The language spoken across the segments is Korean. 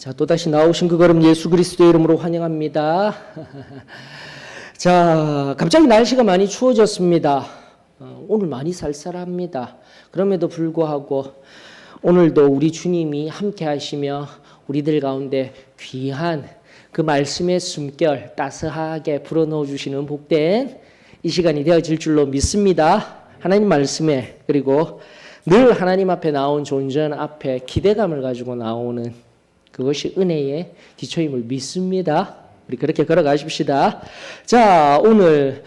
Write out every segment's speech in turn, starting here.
자, 또다시 나오신 그 걸음 예수 그리스도의 이름으로 환영합니다. 자, 갑자기 날씨가 많이 추워졌습니다. 오늘 많이 쌀쌀합니다. 그럼에도 불구하고 오늘도 우리 주님이 함께 하시며 우리들 가운데 귀한 그 말씀의 숨결 따스하게 불어넣어 주시는 복된 이 시간이 되어질 줄로 믿습니다. 하나님 말씀에, 그리고 늘 하나님 앞에 나온 존전 앞에 기대감을 가지고 나오는 그것이 은혜의 기초임을 믿습니다. 우리 그렇게 걸어가십시다. 자, 오늘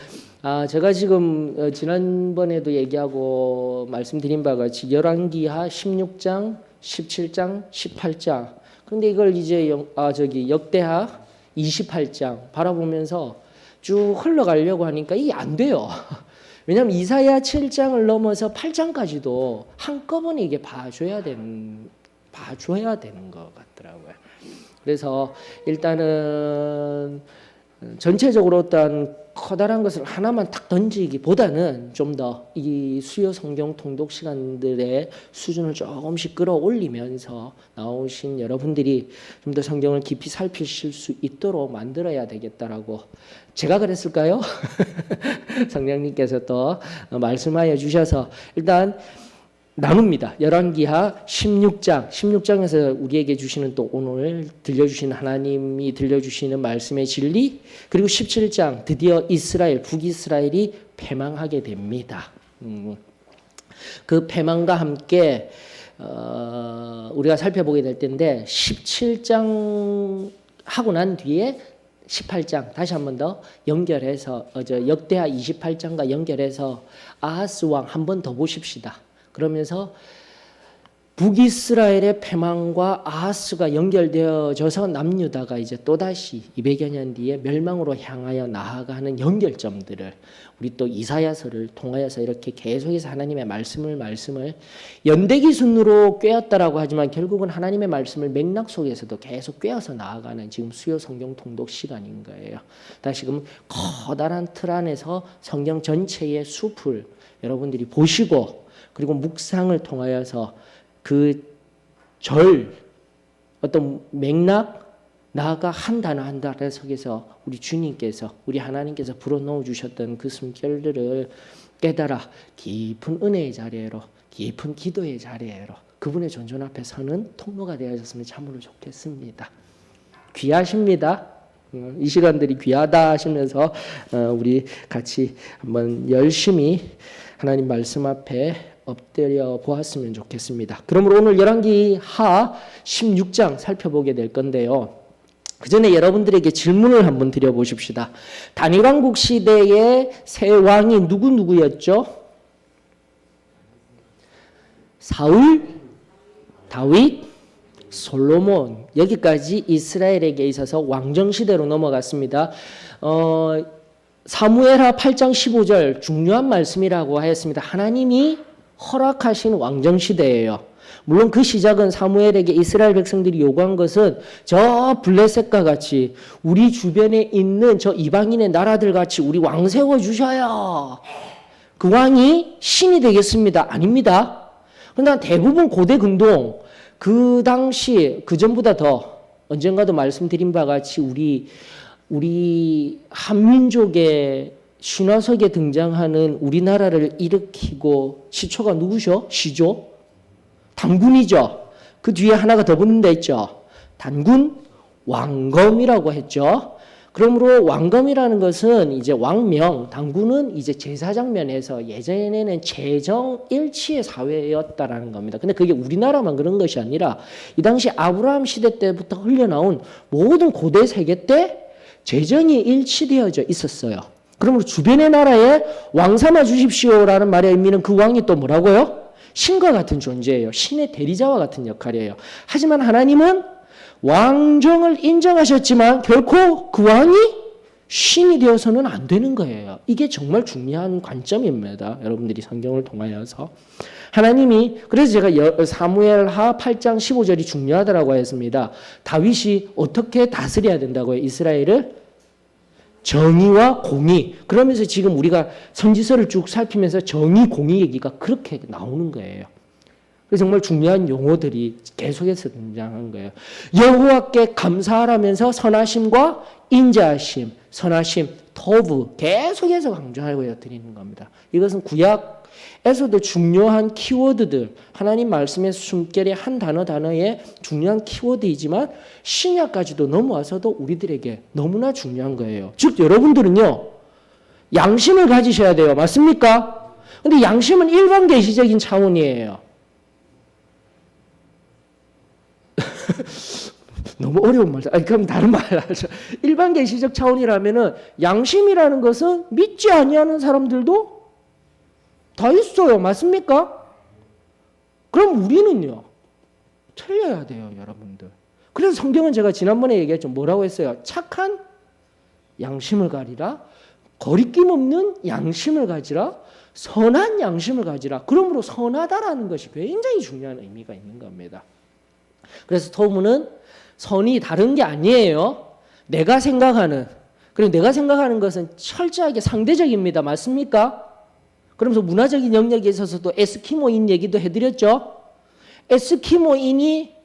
제가 지금 지난번에도 얘기하고 말씀드린 바가 같이 열왕기하 16장, 17장, 18장. 그런데 이걸 이제 역대하 28장 바라보면서 쭉 흘러가려고 하니까 이게 안 돼요. 왜냐하면 이사야 7장을 넘어서 8장까지도 한꺼번에 이게 봐줘야 되는 것 같더라고요. 그래서 일단은 전체적으로 어떤 커다란 것을 하나만 탁 던지기보다는 좀 더 이 수요 성경 통독 시간들의 수준을 조금씩 끌어올리면서 나오신 여러분들이 좀 더 성경을 깊이 살피실 수 있도록 만들어야 되겠다라고 제가 그랬을까요? 성령님께서 또 말씀하여 주셔서 일단 나눕니다. 열왕기하 16장에서 우리에게 주시는 또 오늘 들려주시는 하나님이 들려주시는 말씀의 진리, 그리고 17장 드디어 북이스라엘이 패망하게 됩니다. 그 패망과 함께 우리가 살펴보게 될 텐데 17장 하고 난 뒤에 18장 다시 한 번 더 연결해서 역대하 28장과 연결해서 아하스 왕 한 번 더 보십시다. 그러면서 북이스라엘의 패망과 아하스가 연결되어져서 남유다가 이제 또다시 200여 년 뒤에 멸망으로 향하여 나아가는 연결점들을 우리 또 이사야서를 통하여서 이렇게 계속해서 하나님의 말씀을 연대기 순으로 꿰었다라고 하지만 결국은 하나님의 말씀을 맥락 속에서도 계속 꿰어서 나아가는 지금 수요 성경 통독 시간인 거예요. 다시금 커다란 틀 안에서 성경 전체의 숲을 여러분들이 보시고, 그리고 묵상을 통하여서 어떤 맥락, 나아가 한 단어 한 단어 속에서 우리 주님께서, 우리 하나님께서 불어넣어 주셨던 그 숨결들을 깨달아 깊은 은혜의 자리로, 깊은 기도의 자리로 그분의 존존 앞에 서는 통로가 되어졌으면 참으로 좋겠습니다. 귀하십니다. 이 시간들이 귀하다 하시면서 우리 같이 한번 열심히 하나님 말씀 앞에 엎드려 보았으면 좋겠습니다. 그러므로 오늘 열왕기하 16장 살펴보게 될 건데요. 그 전에 여러분들에게 질문을 한번 드려보십시다. 단일왕국 시대의 세 왕이 누구였죠? 사울, 다윗, 솔로몬. 여기까지 이스라엘에게 있어서 왕정시대로 넘어갔습니다. 사무엘하 8장 15절 중요한 말씀이라고 하였습니다. 하나님이 허락하신 왕정시대예요. 물론 그 시작은 사무엘에게 이스라엘 백성들이 요구한 것은 저 블레셋과 같이 우리 주변에 있는 저 이방인의 나라들 같이 우리 왕 세워주셔요. 그 왕이 신이 되겠습니다. 아닙니다. 그러나 대부분 고대 근동 그 당시 그 전보다 더 언젠가도 말씀드린 바와 같이 우리 한민족의 신화석에 등장하는 우리나라를 일으키고 시초가 누구죠? 시조? 단군이죠. 그 뒤에 하나가 더 붙는 데 있죠. 단군 왕검이라고 했죠. 그러므로 왕검이라는 것은 이제 왕명, 단군은 이제 제사장면에서 예전에는 재정일치의 사회였다라는 겁니다. 근데 그게 우리나라만 그런 것이 아니라 이 당시 아브라함 시대 때부터 흘려나온 모든 고대 세계 때 재정이 일치되어져 있었어요. 그러므로 주변의 나라에 왕 삼아 주십시오라는 말의 의미는 그 왕이 또 뭐라고요? 신과 같은 존재예요. 신의 대리자와 같은 역할이에요. 하지만 하나님은 왕정을 인정하셨지만 결코 그 왕이 신이 되어서는 안 되는 거예요. 이게 정말 중요한 관점입니다. 여러분들이 성경을 통하여서. 하나님이, 그래서 제가 사무엘하 8장 15절이 중요하다고 했습니다. 다윗이 어떻게 다스려야 된다고요? 이스라엘을? 정의와 공의. 그러면서 지금 우리가 선지서를 쭉 살피면서 정의, 공의 얘기가 그렇게 나오는 거예요. 그래서 정말 중요한 용어들이 계속해서 등장한 거예요. 여호와께 감사하라면서 선하심과 인자하심, 선하심, 토브 계속해서 강조하고 드리는 겁니다. 이것은 구약에서도 중요한 키워드들, 하나님 말씀의 숨결의 한 단어의 중요한 키워드이지만 신약까지도 넘어와서도 우리들에게 너무나 중요한 거예요. 즉 여러분들은요, 양심을 가지셔야 돼요. 맞습니까? 근데 양심은 일반 계시적인 차원이에요. 너무 어려운 말. 그럼 다른 말 하죠. 일반 계시적 차원이라면은 양심이라는 것은 믿지 아니하는 사람들도 다 있어요. 맞습니까? 그럼 우리는요, 틀려야 돼요, 여러분들. 그래서 성경은 제가 지난번에 얘기했죠. 뭐라고 했어요? 착한 양심을 가리라. 거리낌 없는 양심을 가지라. 선한 양심을 가지라. 그러므로 선하다라는 것이 굉장히 중요한 의미가 있는 겁니다. 그래서 토브는 선이 다른 게 아니에요. 내가 생각하는, 그리고 내가 생각하는 것은 철저하게 상대적입니다. 맞습니까? 그러면서 문화적인 영역에 있어서도 에스키모인 얘기도 해드렸죠. 에스키모인이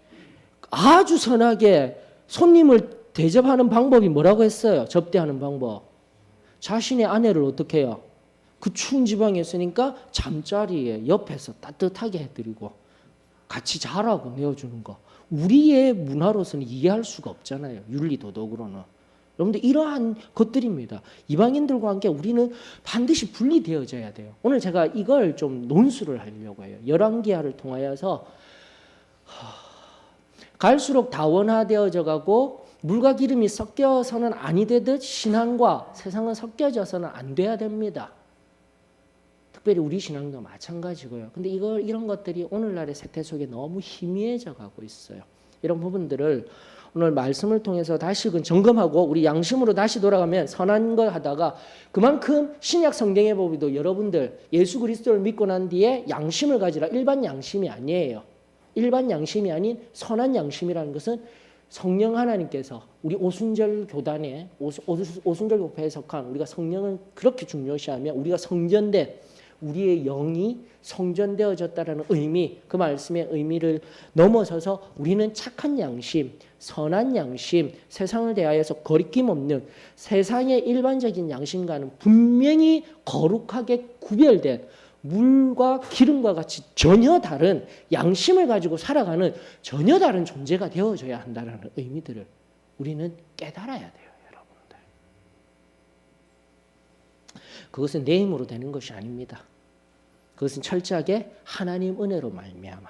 아주 선하게 손님을 대접하는 방법이 뭐라고 했어요? 접대하는 방법. 자신의 아내를 어떻게 해요? 그 추운 지방에 있으니까 잠자리에 옆에서 따뜻하게 해드리고 같이 자라고 내어주는 거. 우리의 문화로서는 이해할 수가 없잖아요. 윤리도덕으로는. 여러분들 이러한 것들입니다. 이방인들과 함께 우리는 반드시 분리되어져야 돼요. 오늘 제가 이걸 좀 논술을 하려고 해요. 열왕기하를 통하여서 갈수록 다원화되어져 가고 물과 기름이 섞여서는 아니 되듯 신앙과 세상은 섞여져서는 안 돼야 됩니다. 특별히 우리 신앙도 마찬가지고요. 근데 이런 것들이 오늘날의 세태 속에 너무 희미해져 가고 있어요. 이런 부분들을 오늘 말씀을 통해서 다시금 점검하고 우리 양심으로 다시 돌아가면 선한 걸 하다가 그만큼 신약 성경의 법에도 여러분들 예수 그리스도를 믿고 난 뒤에 양심을 가지라. 일반 양심이 아니에요. 일반 양심이 아닌 선한 양심이라는 것은 성령 하나님께서 우리 오순절 교단에 오순절 교회에 속한 우리가 성령을 그렇게 중요시하며 우리가 성전된 우리의 영이 성전되어졌다라는 의미, 그 말씀의 의미를 넘어서서 우리는 착한 양심, 선한 양심, 세상을 대하여서 거리낌 없는 세상의 일반적인 양심과는 분명히 거룩하게 구별된 물과 기름과 같이 전혀 다른 양심을 가지고 살아가는 전혀 다른 존재가 되어져야 한다는 의미들을 우리는 깨달아야 돼요, 여러분들. 그것은 내 힘으로 되는 것이 아닙니다. 그것은 철저하게 하나님 은혜로 말미암아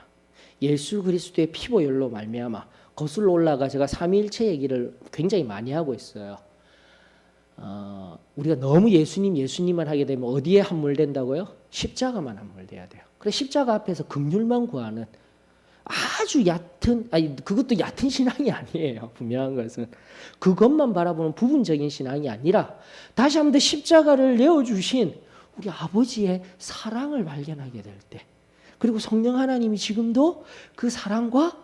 예수 그리스도의 피보혈로 말미암아 거슬러 올라가 제가 삼위일체 얘기를 굉장히 많이 하고 있어요. 우리가 너무 예수님만 하게 되면 어디에 함몰된다고요? 십자가만 함몰돼야 돼요. 그래서 십자가 앞에서 긍휼만 구하는 아주 얕은, 그것도 얕은 신앙이 아니에요. 분명한 것은 그것만 바라보는 부분적인 신앙이 아니라 다시 한번 더 십자가를 내어주신 우리 아버지의 사랑을 발견하게 될 때, 그리고 성령 하나님이 지금도 그 사랑과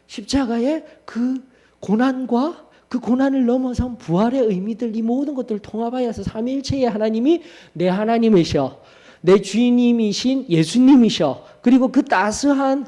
십자가의 그 고난과 그 고난을 넘어선 부활의 의미들, 이 모든 것들을 통합하여서 삼위일체의 하나님이 내 하나님이셔, 내 주님이신 예수님이셔, 그리고 그 따스한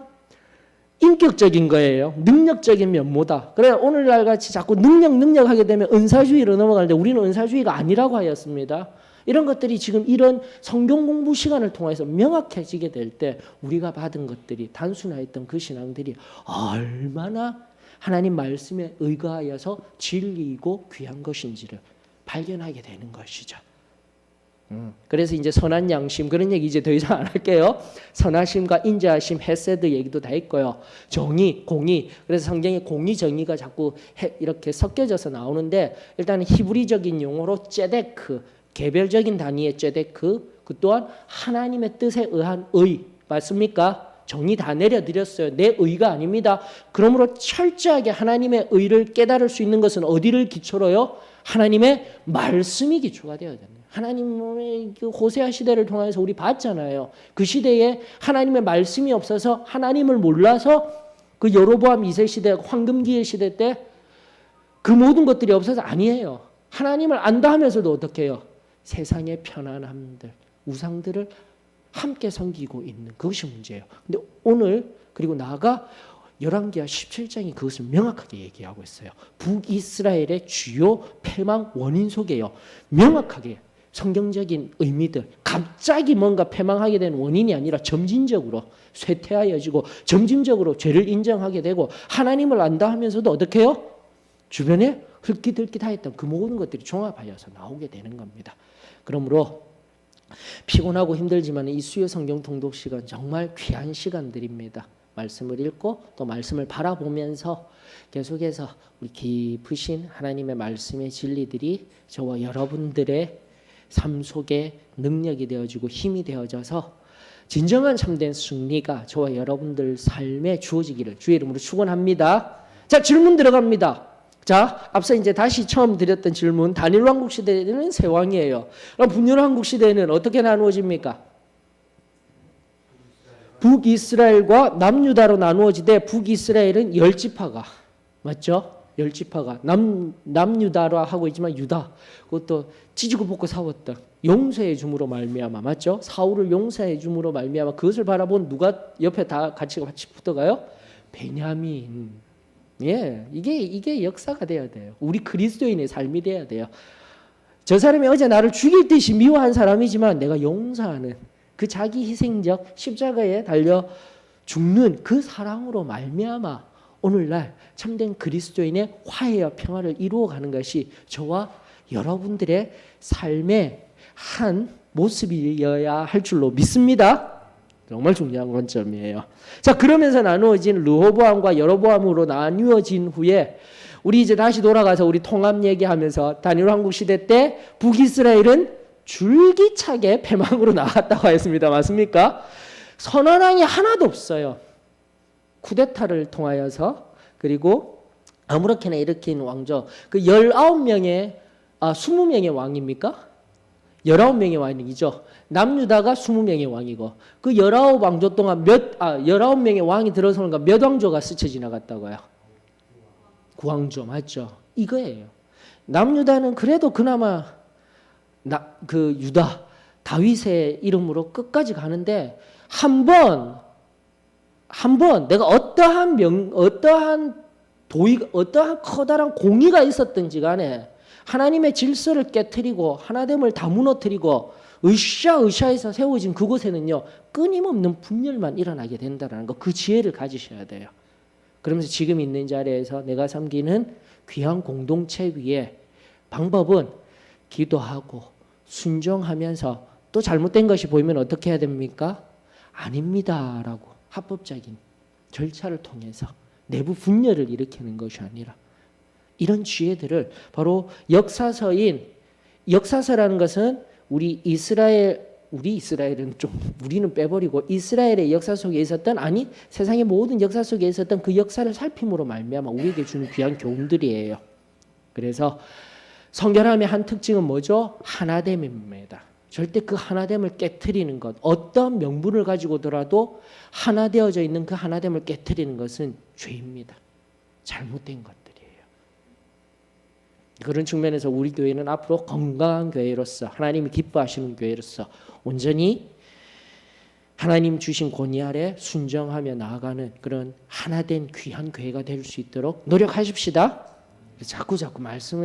인격적인 거예요. 능력적인 면모다. 그래 오늘날 같이 자꾸 능력 하게 되면 은사주의로 넘어가는데 우리는 은사주의가 아니라고 하였습니다. 이런 것들이 지금 이런 성경 공부 시간을 통해서 명확해지게 될 때 우리가 받은 것들이 단순화했던 그 신앙들이 얼마나 하나님 말씀에 의거하여서 진리이고 귀한 것인지를 발견하게 되는 것이죠. 그래서 이제 선한 양심, 그런 얘기 이제 더 이상 안 할게요. 선하심과 인자하심, 헤세드 얘기도 다 있고요. 정의, 공의. 그래서 성경에 공의, 정의가 자꾸 이렇게 섞여져서 나오는데 일단은 히브리적인 용어로 ጼ데크, 개별적인 단위의 ጼ데크, 그 또한 하나님의 뜻에 의한 의, 맞습니까? 정의 다 내려드렸어요. 내 의가 아닙니다. 그러므로 철저하게 하나님의 의를 깨달을 수 있는 것은 어디를 기초로요? 하나님의 말씀이 기초가 되어야 됩니다. 하나님의 그 호세아 시대를 통해서 우리 봤잖아요. 그 시대에 하나님의 말씀이 없어서 하나님을 몰라서 그 여로보암 2세 시대, 황금기의 시대 때 그 모든 것들이 없어서 아니에요. 하나님을 안다 하면서도 어떻게 해요? 세상의 편안함들, 우상들을 함께 섬기고 있는 그것이 문제예요. 근데 오늘 그리고 나아가 열왕기하 17장이 그것을 명확하게 얘기하고 있어요. 북이스라엘의 주요 패망 원인 속에요. 명확하게 성경적인 의미들, 갑자기 뭔가 패망하게 된 원인이 아니라 점진적으로 쇠퇴하여지고 점진적으로 죄를 인정하게 되고 하나님을 안다 하면서도 어떻게 해요? 주변에 흙깃들깃하였던 그 모든 것들이 종합하여서 나오게 되는 겁니다. 그러므로 피곤하고 힘들지만 이 수요 성경 통독 시간 정말 귀한 시간들입니다. 말씀을 읽고 또 말씀을 바라보면서 계속해서 우리 깊으신 하나님의 말씀의 진리들이 저와 여러분들의 삶 속에 능력이 되어지고 힘이 되어져서 진정한 참된 승리가 저와 여러분들 삶에 주어지기를 주의 이름으로 축원합니다. 자, 질문 들어갑니다. 자, 앞서 이제 다시 처음 드렸던 질문. 단일 왕국 시대에는 세 왕이에요. 그럼 분열 왕국 시대에는 어떻게 나누어집니까? 북이스라엘과 남유다로 나누어지되 북이스라엘은 10지파가 맞죠? 10지파가 남유다로 하고 있지만 유다 그것도 찢고 볶고 싸웠던 용서해 줌으로 말미암아 맞죠? 사울을 용서해 줌으로 말미암아 그것을 바라본 누가 옆에 다 같이 붙어가요? 베냐민. 예, 이게 역사가 돼야 돼요. 우리 그리스도인의 삶이 돼야 돼요. 저 사람이 어제 나를 죽일 듯이 미워한 사람이지만 내가 용서하는 그 자기 희생적 십자가에 달려 죽는 그 사랑으로 말미암아 오늘날 참된 그리스도인의 화해와 평화를 이루어가는 것이 저와 여러분들의 삶의 한 모습이어야 할 줄로 믿습니다. 정말 중요한 관점이에요. 자, 그러면서 나누어진 르호보암과 여로보암으로 나뉘어진 후에 우리 이제 다시 돌아가서 우리 통합 얘기하면서 단일 왕국 시대 때 북이스라엘은 줄기차게 패망으로 나갔다고 했습니다. 맞습니까? 선한 왕이 하나도 없어요. 쿠데타를 통하여서 그리고 아무렇게나 일으킨 왕조 그 19명의 20명의 왕입니까? 19명의 왕이죠. 남유다가 20명의 왕이고 그 19왕조 동안 19명의 왕이 들어서는가 몇 왕조가 스쳐 지나갔다고요? 9왕조 맞죠? 이거예요. 남유다는 그래도 그나마 그 유다 다윗의 이름으로 끝까지 가는데 한 번 내가 어떠한 커다란 공의가 있었든지 간에 하나님의 질서를 깨트리고 하나됨을 다 무너뜨리고 으쌰으쌰해서 세워진 그곳에는요 끊임없는 분열만 일어나게 된다는 거 그 지혜를 가지셔야 돼요. 그러면서 지금 있는 자리에서 내가 섬기는 귀한 공동체 위에 방법은 기도하고 순종하면서 또 잘못된 것이 보이면 어떻게 해야 됩니까? 아닙니다라고 합법적인 절차를 통해서 내부 분열을 일으키는 것이 아니라 이런 지혜들을 바로 역사서라는 것은 이스라엘은 좀 우리는 빼버리고 이스라엘의 역사 속에 있었던 세상의 모든 역사 속에 있었던 그 역사를 살핌으로 말미암아 우리에게 주는 귀한 교훈들이에요. 그래서 성결함의 한 특징은 뭐죠? 하나됨입니다. 절대 그 하나됨을 깨트리는 것, 어떤 명분을 가지고더라도 하나 되어져 있는 그 하나됨을 깨트리는 것은 죄입니다. 잘못된 것들이에요. 그런 측면에서 우리 교회는 앞으로 건강한 교회로서 하나님이 기뻐하시는 교회로서 온전히 하나님 주신 권위 아래 순정하며 나아가는 그런 하나된 귀한 교회가 될 수 있도록 노력하십시다. 자꾸 말씀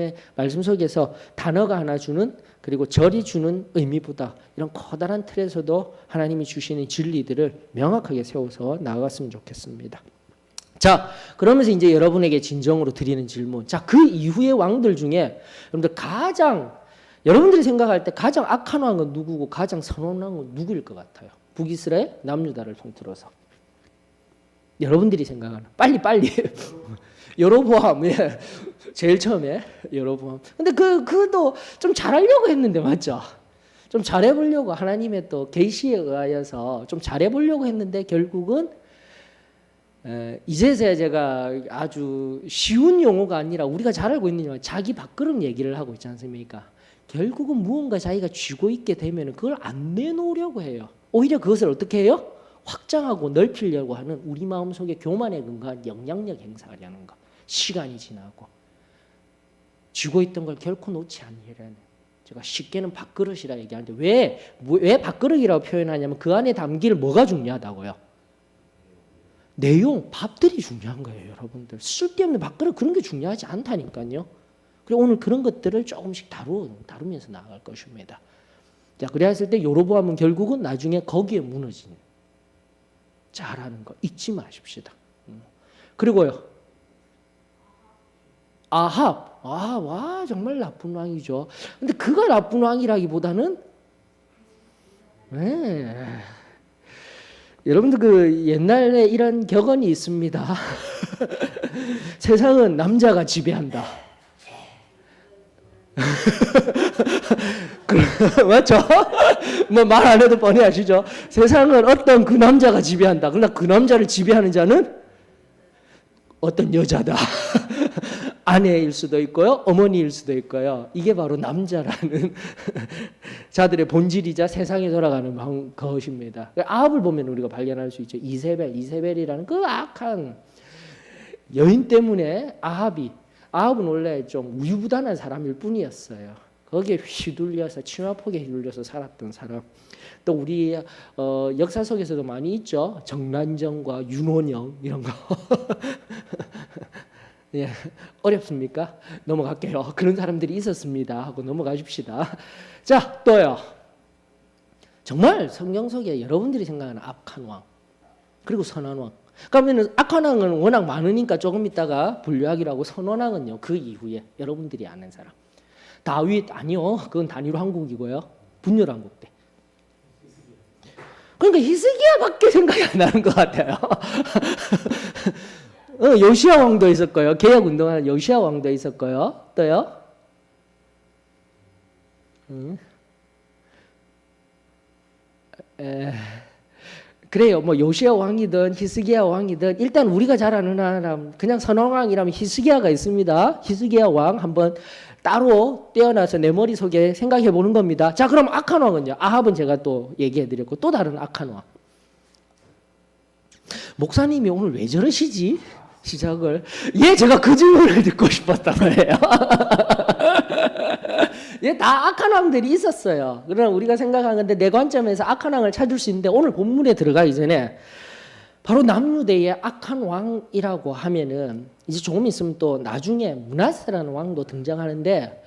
속에서 단어가 하나 주는 그리고 절이 주는 의미보다 이런 커다란 틀에서도 하나님이 주시는 진리들을 명확하게 세워서 나아갔으면 좋겠습니다. 자, 그러면서 이제 여러분에게 진정으로 드리는 질문. 자, 그 이후의 왕들 중에 여러분들 여러분들이 생각할 때 가장 악한 왕은 누구고 가장 선한 왕은 누구일 것 같아요? 북이스라엘, 남유다를 통틀어서. 여러분들이 생각하는 빨리 여로보암 제일 처음에 여로보암. 근데 그도 좀 잘하려고 했는데 맞죠? 좀 잘해보려고 하나님의 또 계시에 의하여서 좀 잘해보려고 했는데 결국은 이제서야 제가 아주 쉬운 용어가 아니라 우리가 잘 알고 있는 용어 자기 밥그릇 얘기를 하고 있지 않습니까? 결국은 무언가 자기가 쥐고 있게 되면 그걸 안 내놓으려고 해요. 오히려 그것을 어떻게 해요? 확장하고 넓히려고 하는 우리 마음속에 교만에 근거한 영향력 행사하려는 것. 시간이 지나고 쥐고 있던 걸 결코 놓지 않으려는 제가 쉽게는 밥그릇이라 얘기하는데 왜 밥그릇이라고 표현하냐면 그 안에 담길 뭐가 중요하다고요? 내용, 밥들이 중요한 거예요, 여러분들. 쓸데없는 밥그릇 그런 게 중요하지 않다니까요. 그리고 오늘 그런 것들을 조금씩 다루면서 나아갈 것입니다. 자, 그래야 했을 때 여로보암은 결국은 나중에 거기에 무너진 자라는 거 잊지 마십시다. 그리고요, 아합, 와 정말 나쁜 왕이죠. 근데 그가 나쁜 왕이라기보다는 여러분들 그 옛날에 이런 격언이 있습니다. 세상은 남자가 지배한다. 맞죠? 뭐 말 안 해도 뻔히 아시죠? 세상은 어떤 그 남자가 지배한다. 그러나 그 남자를 지배하는 자는 어떤 여자다. 아내일 수도 있고요, 어머니일 수도 있고요. 이게 바로 남자라는 자들의 본질이자 세상에 돌아가는 것입니다. 아합을 보면 우리가 발견할 수 있죠. 이세벨이라는 그 악한 여인 때문에 아합은 원래 좀 우유부단한 사람일 뿐이었어요. 거기에 휘둘려서 치마폭에 휘둘려서 살았던 사람. 또 우리 역사 속에서도 많이 있죠. 정난정과 윤원영 이런 거. 예, 어렵습니까? 넘어갈게요. 그런 사람들이 있었습니다 하고 넘어가십시다. 자, 또요. 정말 성경 속에 여러분들이 생각하는 악한 왕 그리고 선한 왕. 그러면 악한 왕은 워낙 많으니까 조금 있다가 분류하기라고, 선한 왕은요 그 이후에 여러분들이 아는 사람. 다윗 아니요, 그건 단일 왕국이고요, 분열 왕국 때. 그러니까 히스기야밖에 생각이 안 나는 것 같아요. 요시야 왕도 있었고요. 개혁 운동하는 요시야 왕도 있었고요. 또요. 그래요. 뭐 요시야 왕이든 히스기야 왕이든 일단 우리가 잘 아는 사람, 그냥 선왕 왕이라면 히스기야가 있습니다. 히스기야 왕 한번 따로 떼어놔서 내 머릿속에 생각해 보는 겁니다. 자, 그럼 악한 왕은요? 아합은 제가 또 얘기해 드렸고, 또 다른 악한 왕. 목사님이 오늘 왜 저러시지? 시작을. 제가 그 질문을 듣고 싶었단 말이에요. 다 악한 왕들이 있었어요. 그러나 우리가 생각하는 건데 내 관점에서 악한 왕을 찾을 수 있는데, 오늘 본문에 들어가기 전에 바로 남유대의 악한 왕이라고 하면은 이제 조금 있으면 또 나중에 므낫세라는 왕도 등장하는데,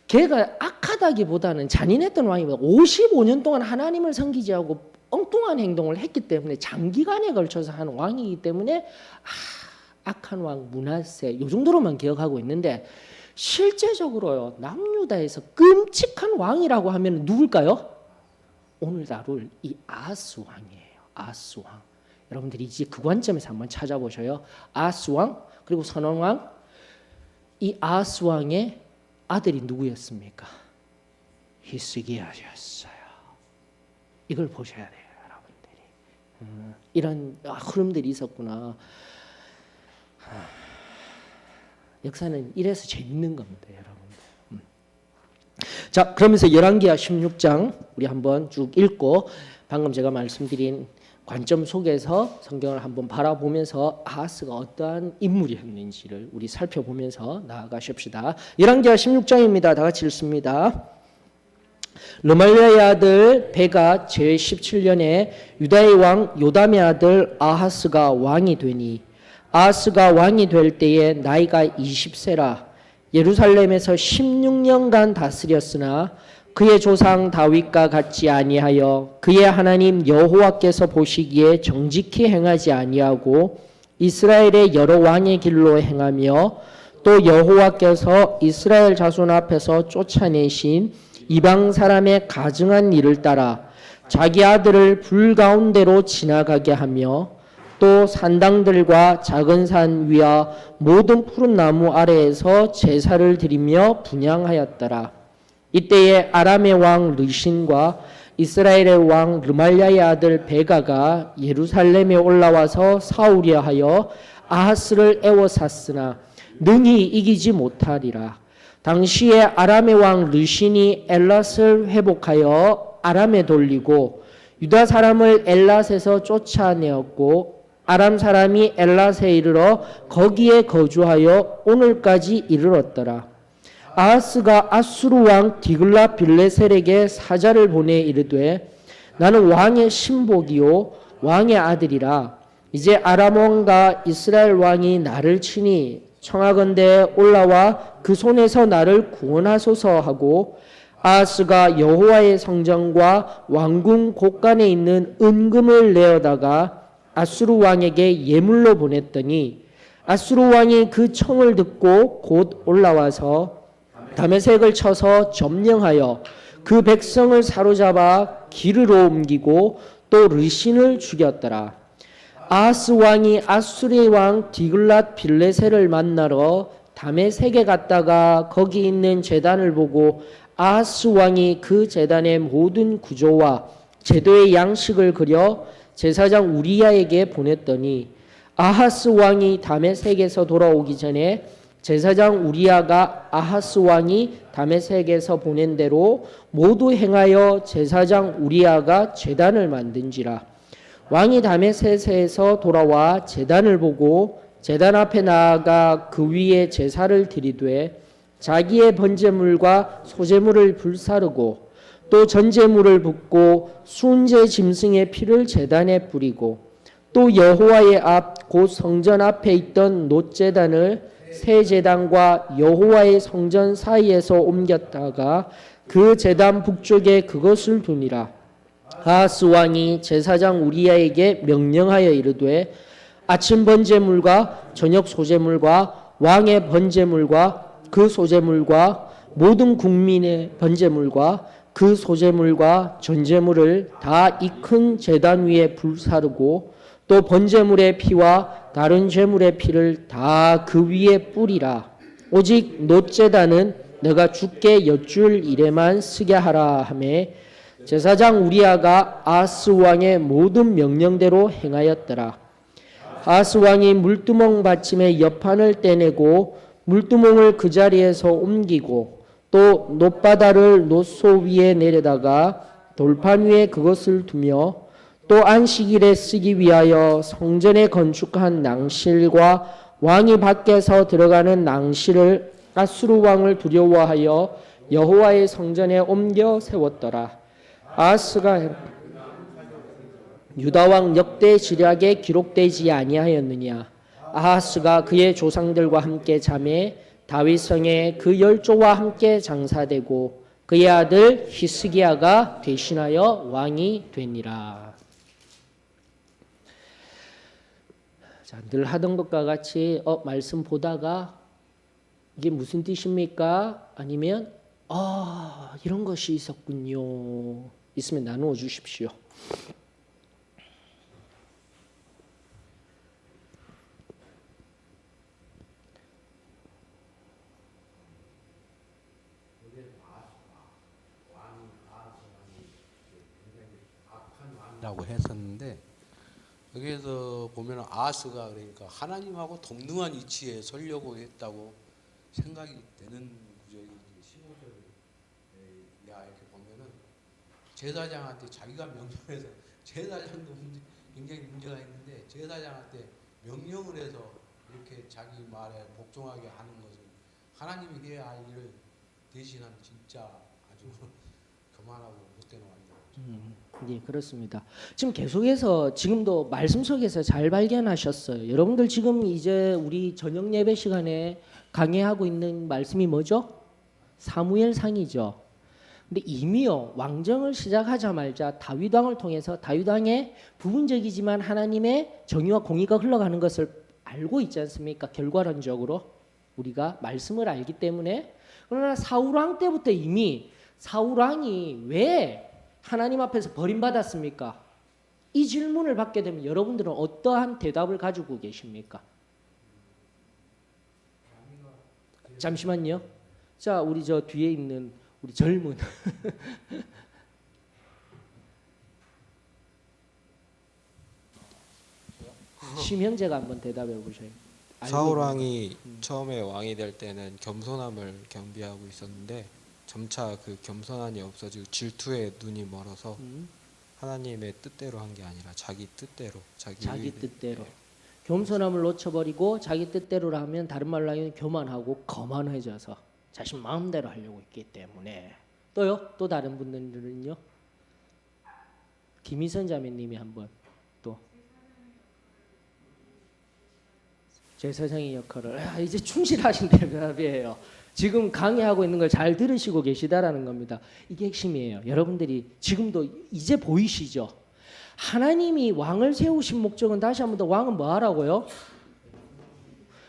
걔가 악하다기보다는 잔인했던 왕이보다 55년 동안 하나님을 섬기지 않고 엉뚱한 행동을 했기 때문에 장기간에 걸쳐서 한 왕이기 때문에 악한 왕 므낫세 이 정도로만 기억하고 있는데, 실제적으로요 남유다에서 끔찍한 왕이라고 하면 누굴까요? 오늘 다룰 이 아하스 왕이에요. 아하스 왕. 여러분들이 이제 그 관점에서 한번 찾아보셔요. 아하스 왕 그리고 선왕 왕. 이 아하스 왕의 아들이 누구였습니까? 히스기야였어요. 이걸 보셔야 돼요, 여러분들이. 이런 흐름들이 있었구나. 역사는 이래서 재밌는 겁니다, 여러분들. 자, 그러면서 열왕기하 16장 우리 한번 쭉 읽고 방금 제가 말씀드린 관점 속에서 성경을 한번 바라보면서 아하스가 어떠한 인물이었는지를 우리 살펴보면서 나아가십시다. 열왕기하 16장입니다. 다 같이 읽습니다. 르말리아의 아들 베가 제17년에 유다의 왕 요담의 아들 아하스가 왕이 되니, 아하스가 왕이 될 때에 나이가 20세라 예루살렘에서 16년간 다스렸으나 그의 조상 다윗과 같지 아니하여 그의 하나님 여호와께서 보시기에 정직히 행하지 아니하고 이스라엘의 여러 왕의 길로 행하며 또 여호와께서 이스라엘 자손 앞에서 쫓아내신 이방 사람의 가증한 일을 따라 자기 아들을 불 가운데로 지나가게 하며 또 산당들과 작은 산 위와 모든 푸른 나무 아래에서 제사를 드리며 분향하였더라. 이때에 아람의 왕 르신과 이스라엘의 왕 르말리아의 아들 베가가 예루살렘에 올라와서 싸우려 하여 아하스를 애워쌌으나 능히 이기지 못하리라. 당시에 아람의 왕 르신이 엘랏을 회복하여 아람에 돌리고 유다 사람을 엘랏에서 쫓아내었고 아람 사람이 엘랏에 이르러 거기에 거주하여 오늘까지 이르렀더라. 아하스가 아수르 왕 디글라 빌레셀에게 사자를 보내 이르되 나는 왕의 신복이요 왕의 아들이라. 이제 아람 왕과 이스라엘 왕이 나를 치니 청하건대 올라와 그 손에서 나를 구원하소서 하고 아하스가 여호와의 성전과 왕궁 곳간에 있는 은금을 내어다가 아수르 왕에게 예물로 보냈더니 아수르 왕이 그 청을 듣고 곧 올라와서 다메섹을 쳐서 점령하여 그 백성을 사로잡아 기르로 옮기고 또 르신을 죽였더라. 아하스 왕이 아수르의 왕 디글랏 빌레셀을 만나러 다메섹에 갔다가 거기 있는 제단을 보고 아하스 왕이 그 제단의 모든 구조와 제도의 양식을 그려 제사장 우리야에게 보냈더니 아하스 왕이 다메섹에서 돌아오기 전에 제사장 우리야가 아하스 왕이 다메섹에서 보낸 대로 모두 행하여 제사장 우리야가 제단을 만든지라. 왕이 다메섹에서 돌아와 제단을 보고 제단 앞에 나아가 그 위에 제사를 드리되 자기의 번제물과 소제물을 불사르고 또 전제물을 붓고 순제 짐승의 피를 제단에 뿌리고 또 여호와의 앞 곧 성전 앞에 있던 놋제단을 새 제단과 여호와의 성전 사이에서 옮겼다가 그 제단 북쪽에 그것을 두니라. 아하스 왕이 제사장 우리야에게 명령하여 이르되 아침 번제물과 저녁 소제물과 왕의 번제물과 그 소제물과 모든 국민의 번제물과 그 소제물과 전제물을 다 이 큰 제단 위에 불사르고 또 번제물의 피와 다른 제물의 피를 다 그 위에 뿌리라. 오직 놋제단은 내가 주께 여쭐 일에만 쓰게 하라 하매 제사장 우리야가 아하스 왕의 모든 명령대로 행하였더라. 아하스 왕이 물두멍 받침의 옆판을 떼내고 물두멍을 그 자리에서 옮기고 또 놋바다를 놋소 위에 내려다가 돌판 위에 그것을 두며 또 안식일에 쓰기 위하여 성전에 건축한 낭실과 왕이 밖에서 들어가는 낭실을 아수르 왕을 두려워하여 여호와의 성전에 옮겨 세웠더라. 아하스가 유다 왕 역대 지략에 기록되지 아니하였느냐. 아하스가 그의 조상들과 함께 잠에 다윗성에 그 열조와 함께 장사되고 그의 아들 히스기야가 대신하여 왕이 되니라. 자, 늘 하던 것과 같이 말씀 보다가 이게 무슨 뜻입니까? 아니면 이런 것이 있었군요. 있으면 나누어 주십시오. 라고 했었는데 여기에서 보면 아하스가 그러니까 하나님하고 동등한 위치에 서려고 했다고 생각이 되는 구절이 15절에 이렇게 보면은 제사장한테 자기가 명령해서 제사장도 굉장히 문제가 있는데 제사장한테 명령을 해서 이렇게 자기 말에 복종하게 하는 것은 하나님이 해야 할 일을 대신한 진짜 아주 교만하고 못된 왕이다. 네, 그렇습니다. 지금 계속해서 지금도 말씀 속에서 잘 발견하셨어요. 여러분들 지금 이제 우리 저녁 예배 시간에 강의하고 있는 말씀이 뭐죠? 사무엘상이죠. 근데 이미요 왕정을 시작하자마자 다윗 왕을 통해서 다윗 왕의 부분적이지만 하나님의 정의와 공의가 흘러가는 것을 알고 있지 않습니까? 결과론적으로 우리가 말씀을 알기 때문에. 그러나 사울 왕 때부터 이미 사울 왕이 왜 하나님 앞에서 버림받았습니까? 이 질문을 받게 되면 여러분들은 어떠한 대답을 가지고 계십니까? 잠시만요. 자, 우리 저 뒤에 있는 우리 젊은 심형제가 한번 대답해 보셔요. 사울 왕이 처음에 왕이 될 때는 겸손함을 겸비하고 있었는데 점차 그 겸손함이 없어지고 질투에 눈이 멀어서 하나님의 뜻대로 한 게 아니라 자기 뜻대로 자기 뜻대로 겸손함을 놓쳐버리고 자기 뜻대로 하면 다른 말로 하면 교만하고 거만해져서 자신 마음대로 하려고 있기 때문에. 또요? 또 다른 분들은요? 김희선 자매님이 한번 또 제사장의 역할을 이제 충실하신 대답이에요. 지금 강의하고 있는 걸 잘 들으시고 계시다라는 겁니다. 이게 핵심이에요. 여러분들이 지금도 이제 보이시죠? 하나님이 왕을 세우신 목적은 다시 한번 더 왕은 뭐 하라고요?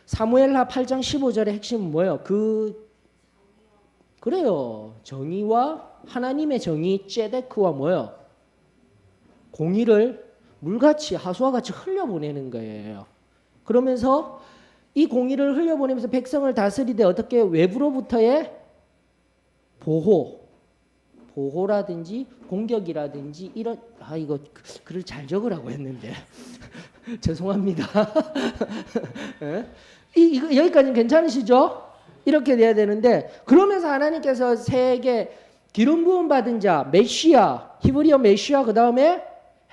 사무엘하 8장 15절의 핵심은 뭐예요? 그래요. 정의와 하나님의 정의 째데크와 뭐예요? 공의를 물같이 하수와 같이 흘려보내는 거예요. 그러면서 이 공의를 흘려보내면서 백성을 다스리되 어떻게 외부로부터의 보호라든지 공격이라든지 이런 이거 글을 잘 적으라고 했는데 죄송합니다. 이거 여기까지는 괜찮으시죠? 이렇게 돼야 되는데 그러면서 하나님께서 세계 기름 부음 받은 자 메시아 히브리어 메시아 그 다음에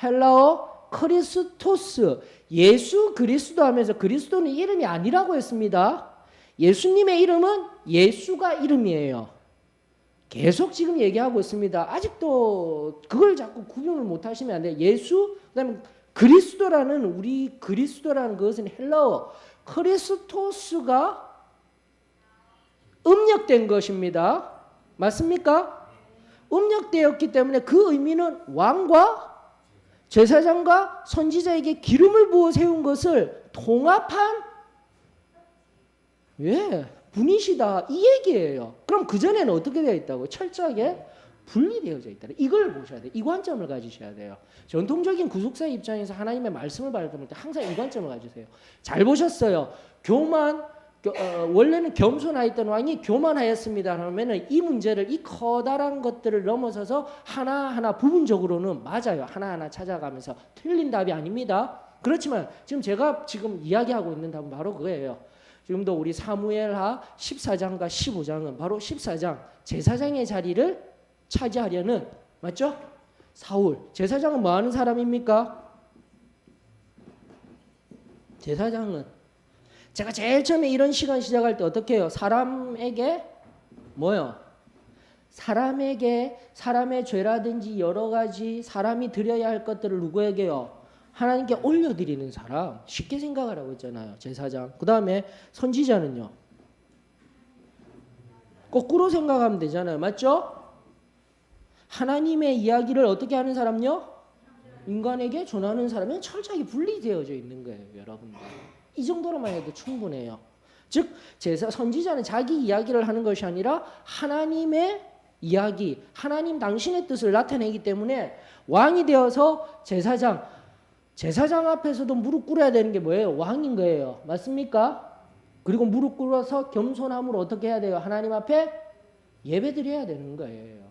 헬라어 크리스토스 예수 그리스도 하면서 그리스도는 이름이 아니라고 했습니다. 예수님의 이름은 예수가 이름이에요. 계속 지금 얘기하고 있습니다. 아직도 그걸 자꾸 구분을 못 하시면 안 돼요. 예수 그다음에 그리스도라는 우리 그리스도라는 것은 헬라어 크리스토스가 음력된 것입니다. 맞습니까? 음력되었기 때문에 그 의미는 왕과 제사장과 선지자에게 기름을 부어 세운 것을 통합한 분이시다 이 얘기예요. 그럼 그 전에는 어떻게 되어 있다고? 철저하게 분리되어져 있다. 이걸 보셔야 돼요. 이 관점을 가지셔야 돼요. 전통적인 구속사의 입장에서 하나님의 말씀을 발견할 때 항상 이 관점을 가지세요. 잘 보셨어요. 원래는 겸손하였던 왕이 교만하였습니다 하면은 이 문제를 이 커다란 것들을 넘어서서 하나하나 부분적으로는 맞아요. 하나하나 찾아가면서 틀린 답이 아닙니다. 그렇지만 제가 이야기하고 있는 답은 바로 그거예요. 지금도 우리 사무엘하 14장과 15장은 바로 14장 제사장의 자리를 차지하려는 맞죠? 사울 제사장은 뭐 하는 사람입니까? 제사장은 제가 제일 처음에 이런 시간 시작할 때 어떻게 해요? 사람에게 사람의 죄라든지 여러 가지 사람이 드려야 할 것들을 누구에게요? 하나님께 올려드리는 사람. 쉽게 생각하라고 했잖아요. 제사장. 그 다음에 선지자는요. 거꾸로 생각하면 되잖아요. 맞죠? 하나님의 이야기를 어떻게 하는 사람요? 인간에게 전하는 사람은 철저하게 분리되어져 있는 거예요. 여러분들. 이 정도로만 해도 충분해요. 즉 선지자는 자기 이야기를 하는 것이 아니라 하나님의 이야기, 하나님 당신의 뜻을 나타내기 때문에 왕이 되어서 제사장 앞에서도 무릎 꿇어야 되는 게 뭐예요? 왕인 거예요. 맞습니까? 그리고 무릎 꿇어서 겸손함으로 어떻게 해야 돼요? 하나님 앞에 예배드려야 되는 거예요.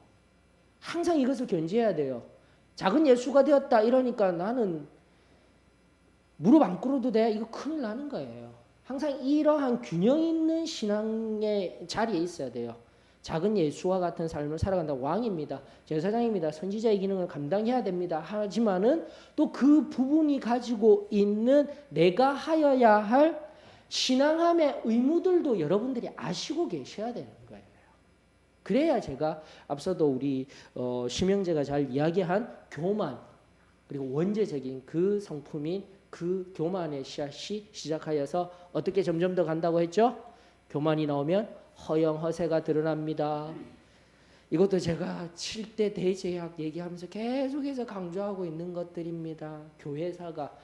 항상 이것을 견지해야 돼요. 작은 예수가 되었다 이러니까 나는 무릎 안 꿇어도 돼? 이거 큰일 나는 거예요. 항상 이러한 균형 있는 신앙의 자리에 있어야 돼요. 작은 예수와 같은 삶을 살아간다. 왕입니다. 제사장입니다. 선지자의 기능을 감당해야 됩니다. 하지만은 또 그 부분이 가지고 있는 내가 하여야 할 신앙함의 의무들도 여러분들이 아시고 계셔야 되는 거예요. 그래야 제가 앞서도 우리 심영재가 잘 이야기한 교만 그리고 원죄적인 그 성품인 그 교만의 씨앗이 시작하여서 어떻게 점점 더 간다고 했죠? 교만이 나오면 허영 허세가 드러납니다. 이것도 제가 7대 대제약 얘기하면서 계속해서 강조하고 있는 것들입니다. 교회사가.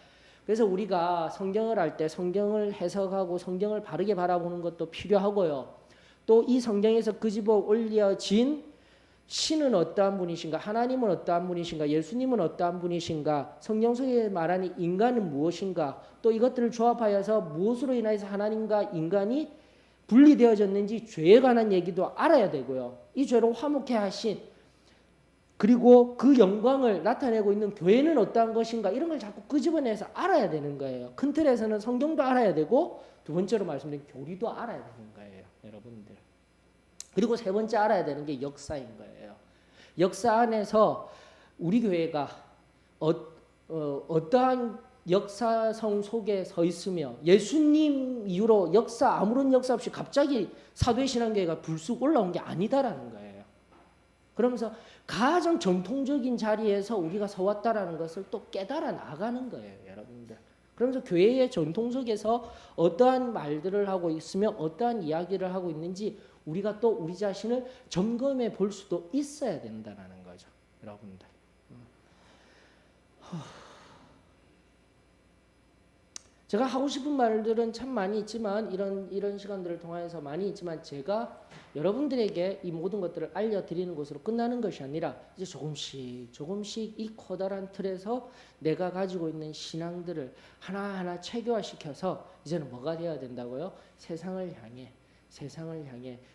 그래서 우리가 성경을 할 때 성경을 해석하고 성경을 바르게 바라보는 것도 필요하고요. 또 이 성경에서 끄집어 올려진 신은 어떠한 분이신가? 하나님은 어떠한 분이신가? 예수님은 어떠한 분이신가? 성경 속에 말하는 인간은 무엇인가? 또 이것들을 조합하여서 무엇으로 인해서 하나님과 인간이 분리되어졌는지 죄에 관한 얘기도 알아야 되고요. 이 죄로 화목해 하신 그리고 그 영광을 나타내고 있는 교회는 어떠한 것인가? 이런 걸 자꾸 끄집어내서 알아야 되는 거예요. 큰 틀에서는 성경도 알아야 되고 두 번째로 말씀드린 교리도 알아야 되는 거예요. 여러분들. 그리고 세 번째 알아야 되는 게 역사인 거예요. 역사 안에서 우리 교회가 어떠한 역사성 속에 서 있으며 예수님 이후로 아무런 역사 없이 갑자기 사도의 신앙교회가 불쑥 올라온 게 아니다라는 거예요. 그러면서 가장 전통적인 자리에서 우리가 서왔다라는 것을 또 깨달아 나가는 거예요, 여러분들. 그러면서 교회의 전통 속에서 어떠한 말들을 하고 있으며 어떠한 이야기를 하고 있는지 우리가 또 우리 자신을 점검해 볼 수도 있어야 된다는 거죠, 여러분들. 제가 하고 싶은 말들은 참 많이 있지만 이런 시간들을 통해서 많이 있지만 제가 여러분들에게 이 모든 것들을 알려드리는 것으로 끝나는 것이 아니라 이제 조금씩 이 커다란 틀에서 내가 가지고 있는 신앙들을 하나하나 체계화시켜서 이제는 뭐가 되어야 된다고요? 세상을 향해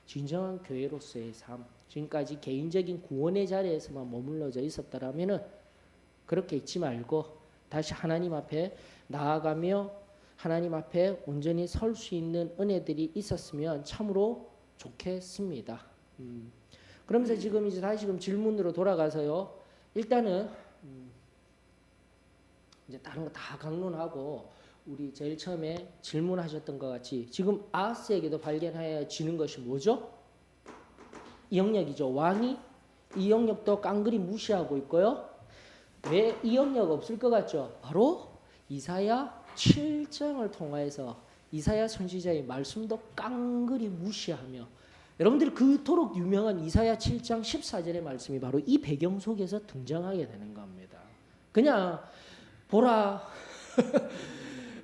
진정한 교회로서의 삶, 지금까지 개인적인 구원의 자리에서만 머물러져 있었다라면은 그렇게 있지 말고 다시 하나님 앞에 나아가며 하나님 앞에 온전히 설 수 있는 은혜들이 있었으면 참으로 좋겠습니다. 그러면서 지금 이제 다시금 질문으로 돌아가서요. 일단은 이제 다른 거 다 강론하고 우리 제일 처음에 질문하셨던 것 같이 지금 아하스에게도 발견하여지는 것이 뭐죠? 이 영역이죠. 왕이 이 영역도 깡그리 무시하고 있고요. 왜 이 영역 없을 것 같죠? 바로 이사야 7장을 통해서 이사야 선지자의 말씀도 깡그리 무시하며 여러분들이 그토록 유명한 이사야 7장 14절의 말씀이 바로 이 배경 속에서 등장하게 되는 겁니다. 그냥 보라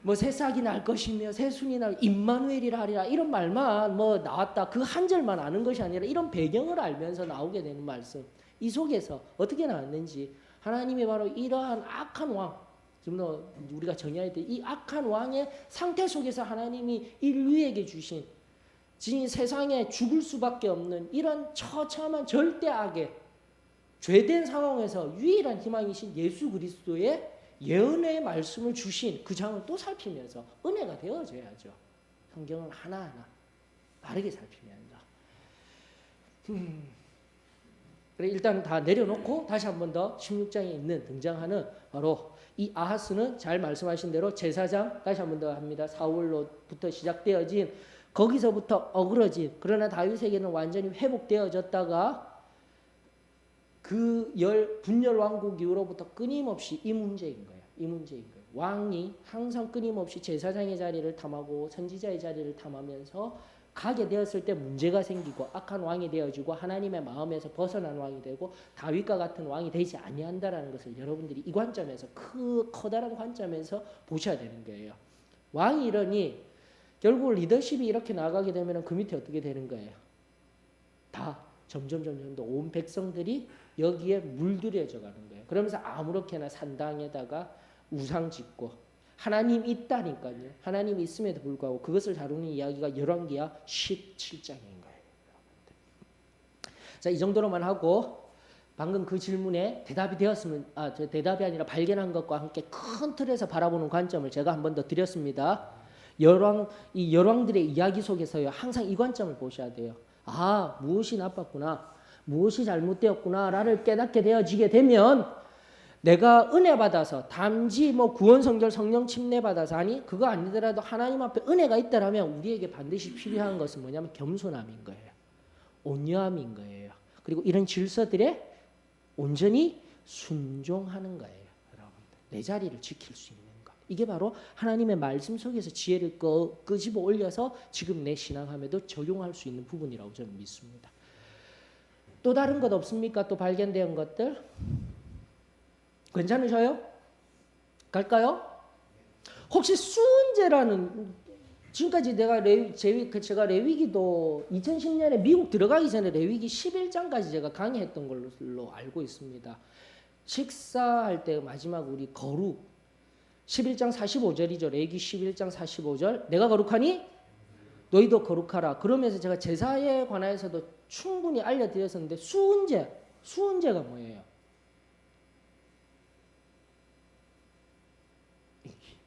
뭐 새싹이 날 것이며 새순이 날 임마누엘이라 하리라 이런 말만 뭐 나왔다 그 한 절만 아는 것이 아니라 이런 배경을 알면서 나오게 되는 말씀 이 속에서 어떻게 나왔는지 하나님이 바로 이러한 악한 왕 지금도 우리가 정의해야 될 이 악한 왕의 상태 속에서 하나님이 인류에게 주신 세상에 죽을 수밖에 없는 이런 처참한 절대악의 죄된 상황에서 유일한 희망이신 예수 그리스도의 예언의 말씀을 주신 그 장을 또 살피면서 은혜가 되어져야죠. 성경을 하나하나 바르게 살피면 한다. 그래 일단 다 내려놓고 다시 한 번 더 16장에 있는 등장하는 바로 이 아하스는 잘 말씀하신 대로 제사장 다시 한 번 더 합니다. 사울로부터 시작되어진 거기서부터 어그러진 그러나 다윗에게는 완전히 회복되어졌다가 그 분열 왕국 이후로부터 끊임없이 이 문제인 거예요. 왕이 항상 끊임없이 제사장의 자리를 탐하고 선지자의 자리를 탐하면서 가게 되었을 때 문제가 생기고 악한 왕이 되어지고 하나님의 마음에서 벗어난 왕이 되고 다윗과 같은 왕이 되지 아니한다라는 것을 여러분들이 이 관점에서 커다란 관점에서 보셔야 되는 거예요. 왕이 이러니 결국 리더십이 이렇게 나가게 되면 그 밑에 어떻게 되는 거예요? 다 점점 온 백성들이 여기에 물들여져 가는 거예요. 그러면서 아무렇게나 산당에다가 우상 짓고 하나님 있다니까요. 하나님 있음에도 불구하고 그것을 다루는 이야기가 열왕기하 17장인 거예요. 자, 이 정도로만 하고 방금 그 질문에 대답이 되었으면 대답이 아니라 발견한 것과 함께 큰 틀에서 바라보는 관점을 제가 한 번 더 드렸습니다. 이 열왕들의 이야기 속에서요. 항상 이 관점을 보셔야 돼요. 아, 무엇이 나빴구나. 무엇이 잘못되었구나를 깨닫게 되어지게 되면 내가 은혜 받아서 단지 구원 성결 성령 침례 받아서 아니 그거 아니더라도 하나님 앞에 은혜가 있다라면 우리에게 반드시 필요한 것은 뭐냐면 겸손함인 거예요. 온유함인 거예요. 그리고 이런 질서들에 온전히 순종하는 거예요. 여러분들. 내 자리를 지킬 수 있는 것. 이게 바로 하나님의 말씀 속에서 지혜를 끄집어 올려서 지금 내 신앙함에도 적용할 수 있는 부분이라고 저는 믿습니다. 또 다른 것 없습니까? 또 발견된 것들? 괜찮으셔요? 갈까요? 혹시 수은제라는 지금까지 제가 레위기도 2010년에 미국 들어가기 전에 레위기 11장까지 제가 강의했던 걸로 알고 있습니다. 식사할 때 마지막 우리 거룩 11장 45절이죠. 레위기 11장 45절 내가 거룩하니 너희도 거룩하라. 그러면서 제가 제사에 관해서도 충분히 알려드렸었는데 수은제가 뭐예요?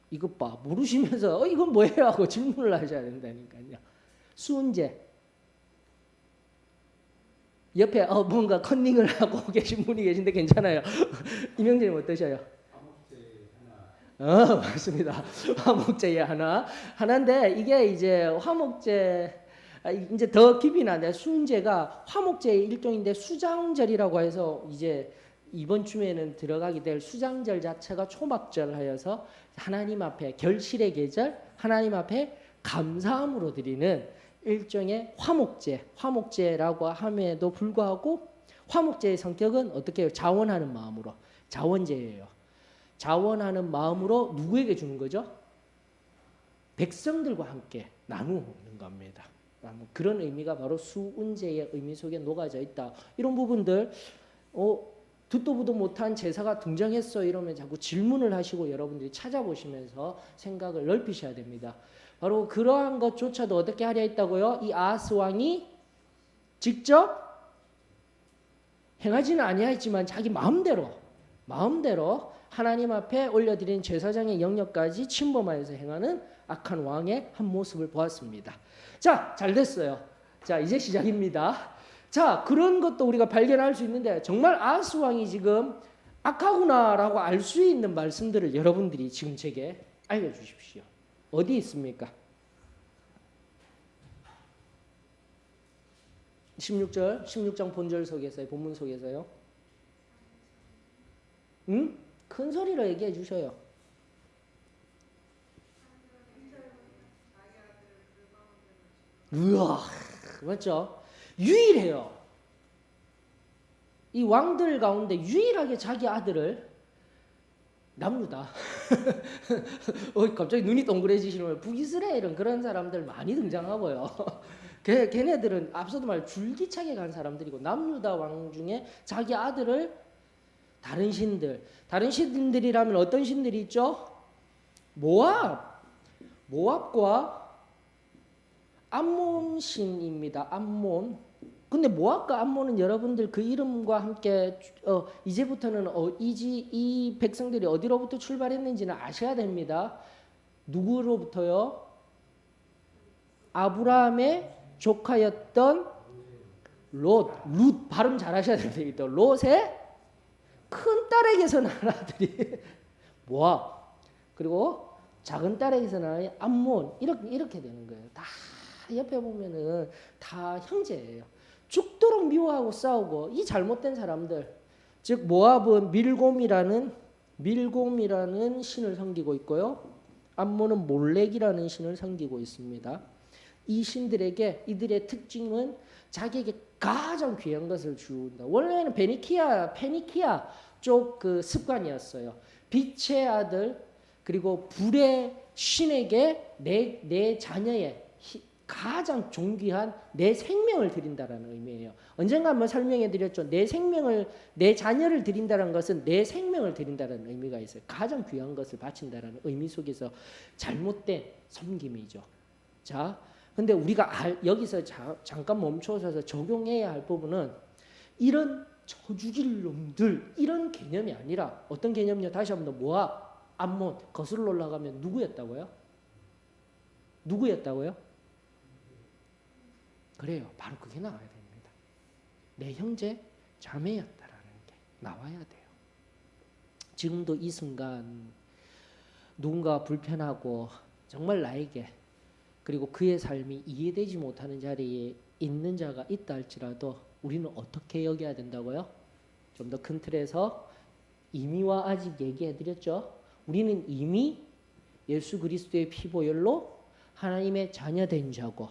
이것 봐 모르시면서 이건 뭐예요 하고 질문을 하셔야 된다니까요. 수은제 옆에 뭔가 컨닝을 하고 계신 분이 계신데 괜찮아요. 이명재님 어떠셔요? 맞습니다. 화목제의 하나인데 이게 이제 화목제 이제 더 깊이 나는데 수은제가 화목제의 일종인데 수장절이라고 해서 이제 이번 주에는 들어가게 될 수장절 자체가 초막절 하여서 하나님 앞에 결실의 계절, 하나님 앞에 감사함으로 드리는 일종의 화목제라고 함에도 불구하고 화목제의 성격은 어떻게 해요? 자원하는 마음으로 자원제예요. 자원하는 마음으로 누구에게 주는 거죠? 백성들과 함께 나누는 겁니다. 그런 의미가 바로 수운제의 의미 속에 녹아져 있다. 이런 부분들 듣도 보도 못한 제사가 등장했어 이러면 자꾸 질문을 하시고 여러분들이 찾아보시면서 생각을 넓히셔야 됩니다. 바로 그러한 것조차도 어떻게 하려 했다고요? 이 아하스 왕이 직접 행하지는 아니하였지만 자기 마음대로 하나님 앞에 올려드린 제사장의 영역까지 침범하여서 행하는 악한 왕의 한 모습을 보았습니다. 자, 잘 됐어요. 자, 이제 시작입니다. 자, 그런 것도 우리가 발견할 수 있는데 정말 아하스 왕이 지금 악하구나라고 알 수 있는 말씀들을 여러분들이 지금 제게 알려주십시오. 어디 있습니까? 16장 본절 속에서요, 본문 속에서요. 큰 소리로 얘기해 주셔요. 우와, 맞죠? 유일해요. 이 왕들 가운데 유일하게 자기 아들을 남루다. 갑자기 눈이 동그래지시는 북이스라엘은 그런 사람들 많이 등장하고요. 걔네들은 앞서도 말 줄기차게 간 사람들이고 남유다 왕 중에 자기 아들을 다른 신들이라면 어떤 신들이 있죠? 모압과 암몬 신입니다. 암몬. 근데 모압과 암몬은 여러분들 그 이름과 함께 이제부터는 이 백성들이 어디로부터 출발했는지는 아셔야 됩니다. 누구로부터요? 아브라함의 조카였던 룻 발음 잘 하셔야 됩니다. 롯의 큰 딸에게서 난 아들이 모압, 그리고 작은 딸에게서 난 암몬, 이렇게 되는 거예요. 다 옆에 보면은 다 형제예요. 죽도록 미워하고 싸우고 이 잘못된 사람들, 즉 모압은 밀곰이라는 신을 섬기고 있고요. 암몬은 몰렉이라는 신을 섬기고 있습니다. 이 신들에게 이들의 특징은 자기에게 가장 귀한 것을 주는다. 원래는 페니키아 쪽 그 습관이었어요. 빛의 아들 그리고 불의 신에게 내 자녀의 가장 존귀한 내 생명을 드린다라는 의미예요. 언젠가 한번 설명해 드렸죠. 내 자녀를 드린다는 것은 내 생명을 드린다는 의미가 있어요. 가장 귀한 것을 바친다라는 의미 속에서 잘못된 섬김이죠. 자, 근데 우리가 여기서 잠깐 멈춰서서 적용해야 할 부분은 이런 저주질 놈들 이런 개념이 아니라 어떤 개념이요? 다시 한번 모압, 암몬 거슬러 올라가면 누구였다고요? 그래요. 바로 그게 나와야 됩니다. 내 형제 자매였다라는 게 나와야 돼요. 지금도 이 순간 누군가 불편하고 정말 나에게 그리고 그의 삶이 이해되지 못하는 자리에 있는 자가 있다 할지라도 우리는 어떻게 여겨야 된다고요? 좀 더 큰 틀에서 이미와 아직 얘기해 드렸죠. 우리는 이미 예수 그리스도의 피보혈로 하나님의 자녀된 자고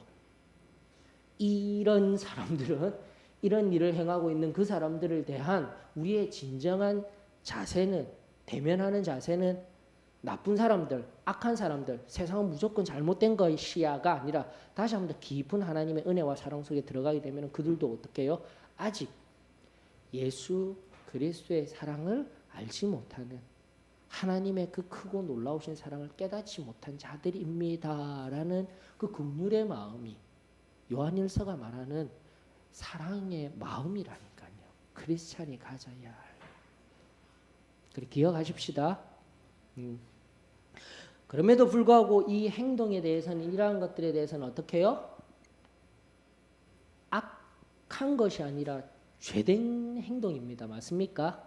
이런 사람들은 이런 일을 행하고 있는 그 사람들을 대한 우리의 진정한 자세는 대면하는 자세는 나쁜 사람들, 악한 사람들, 세상은 무조건 잘못된 것이야가 아니라 다시 한번 더 깊은 하나님의 은혜와 사랑 속에 들어가게 되면 그들도 어떻게 해요? 아직 예수 그리스도의 사랑을 알지 못하는 하나님의 그 크고 놀라우신 사랑을 깨닫지 못한 자들입니다라는 그 긍휼의 마음이 요한일서가 말하는 사랑의 마음이라니까요. 크리스찬이 가져야 할. 그렇게 기억하십시다. 그럼에도 불구하고 이 행동에 대해서는 이러한 것들에 대해서는 어떻게 해요? 악한 것이 아니라 죄된 행동입니다. 맞습니까?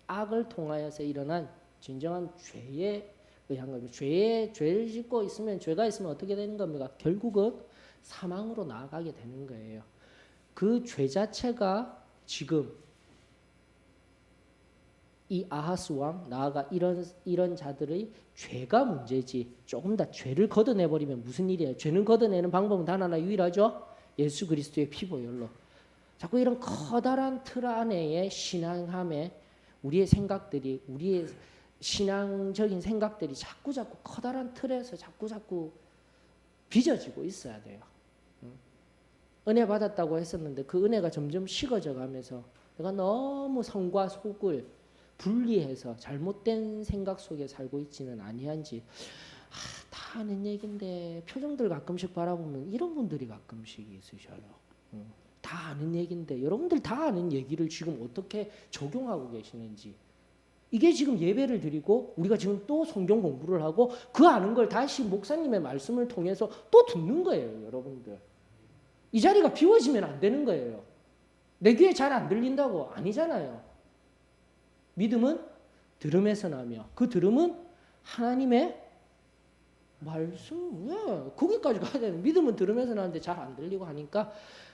악을 통하여서 일어난 진정한 죄에 의한 겁니다. 죄를 짓고 있으면 죄가 있으면 어떻게 되는 겁니까? 결국은 사망으로 나아가게 되는 거예요. 그 죄 자체가 지금 이 아하스 왕 나아가 이런 자들의 죄가 문제지. 조금 더 죄를 걷어내 버리면 무슨 일이에요? 죄는 걷어내는 방법은 단 하나 유일하죠. 예수 그리스도의 피보혈로. 자꾸 이런 커다란 틀 안에의 신앙함에 우리의 생각들이 우리의 신앙적인 생각들이 자꾸 커다란 틀에서 자꾸 빚어지고 있어야 돼요. 은혜 받았다고 했었는데 그 은혜가 점점 식어져 가면서 내가 너무 성과 속을 분리해서 잘못된 생각 속에 살고 있지는 아니한지 다 아는 얘긴데 표정들 가끔씩 바라보면 이런 분들이 가끔씩 있으셔요. 다 아는 얘긴데 여러분들 다 아는 얘기를 지금 어떻게 적용하고 계시는지 이게 지금 예배를 드리고 우리가 지금 또 성경 공부를 하고 그 아는 걸 다시 목사님의 말씀을 통해서 또 듣는 거예요. 여러분들 이 자리가 비워지면 안 되는 거예요. 내 귀에 잘 안 들린다고 아니잖아요. 믿음은 들음에서 나며 그 들음은 하나님의 말씀. 왜 거기까지 가야 되는? 믿음은 들음에서 나는데 잘 안 들리고 하니까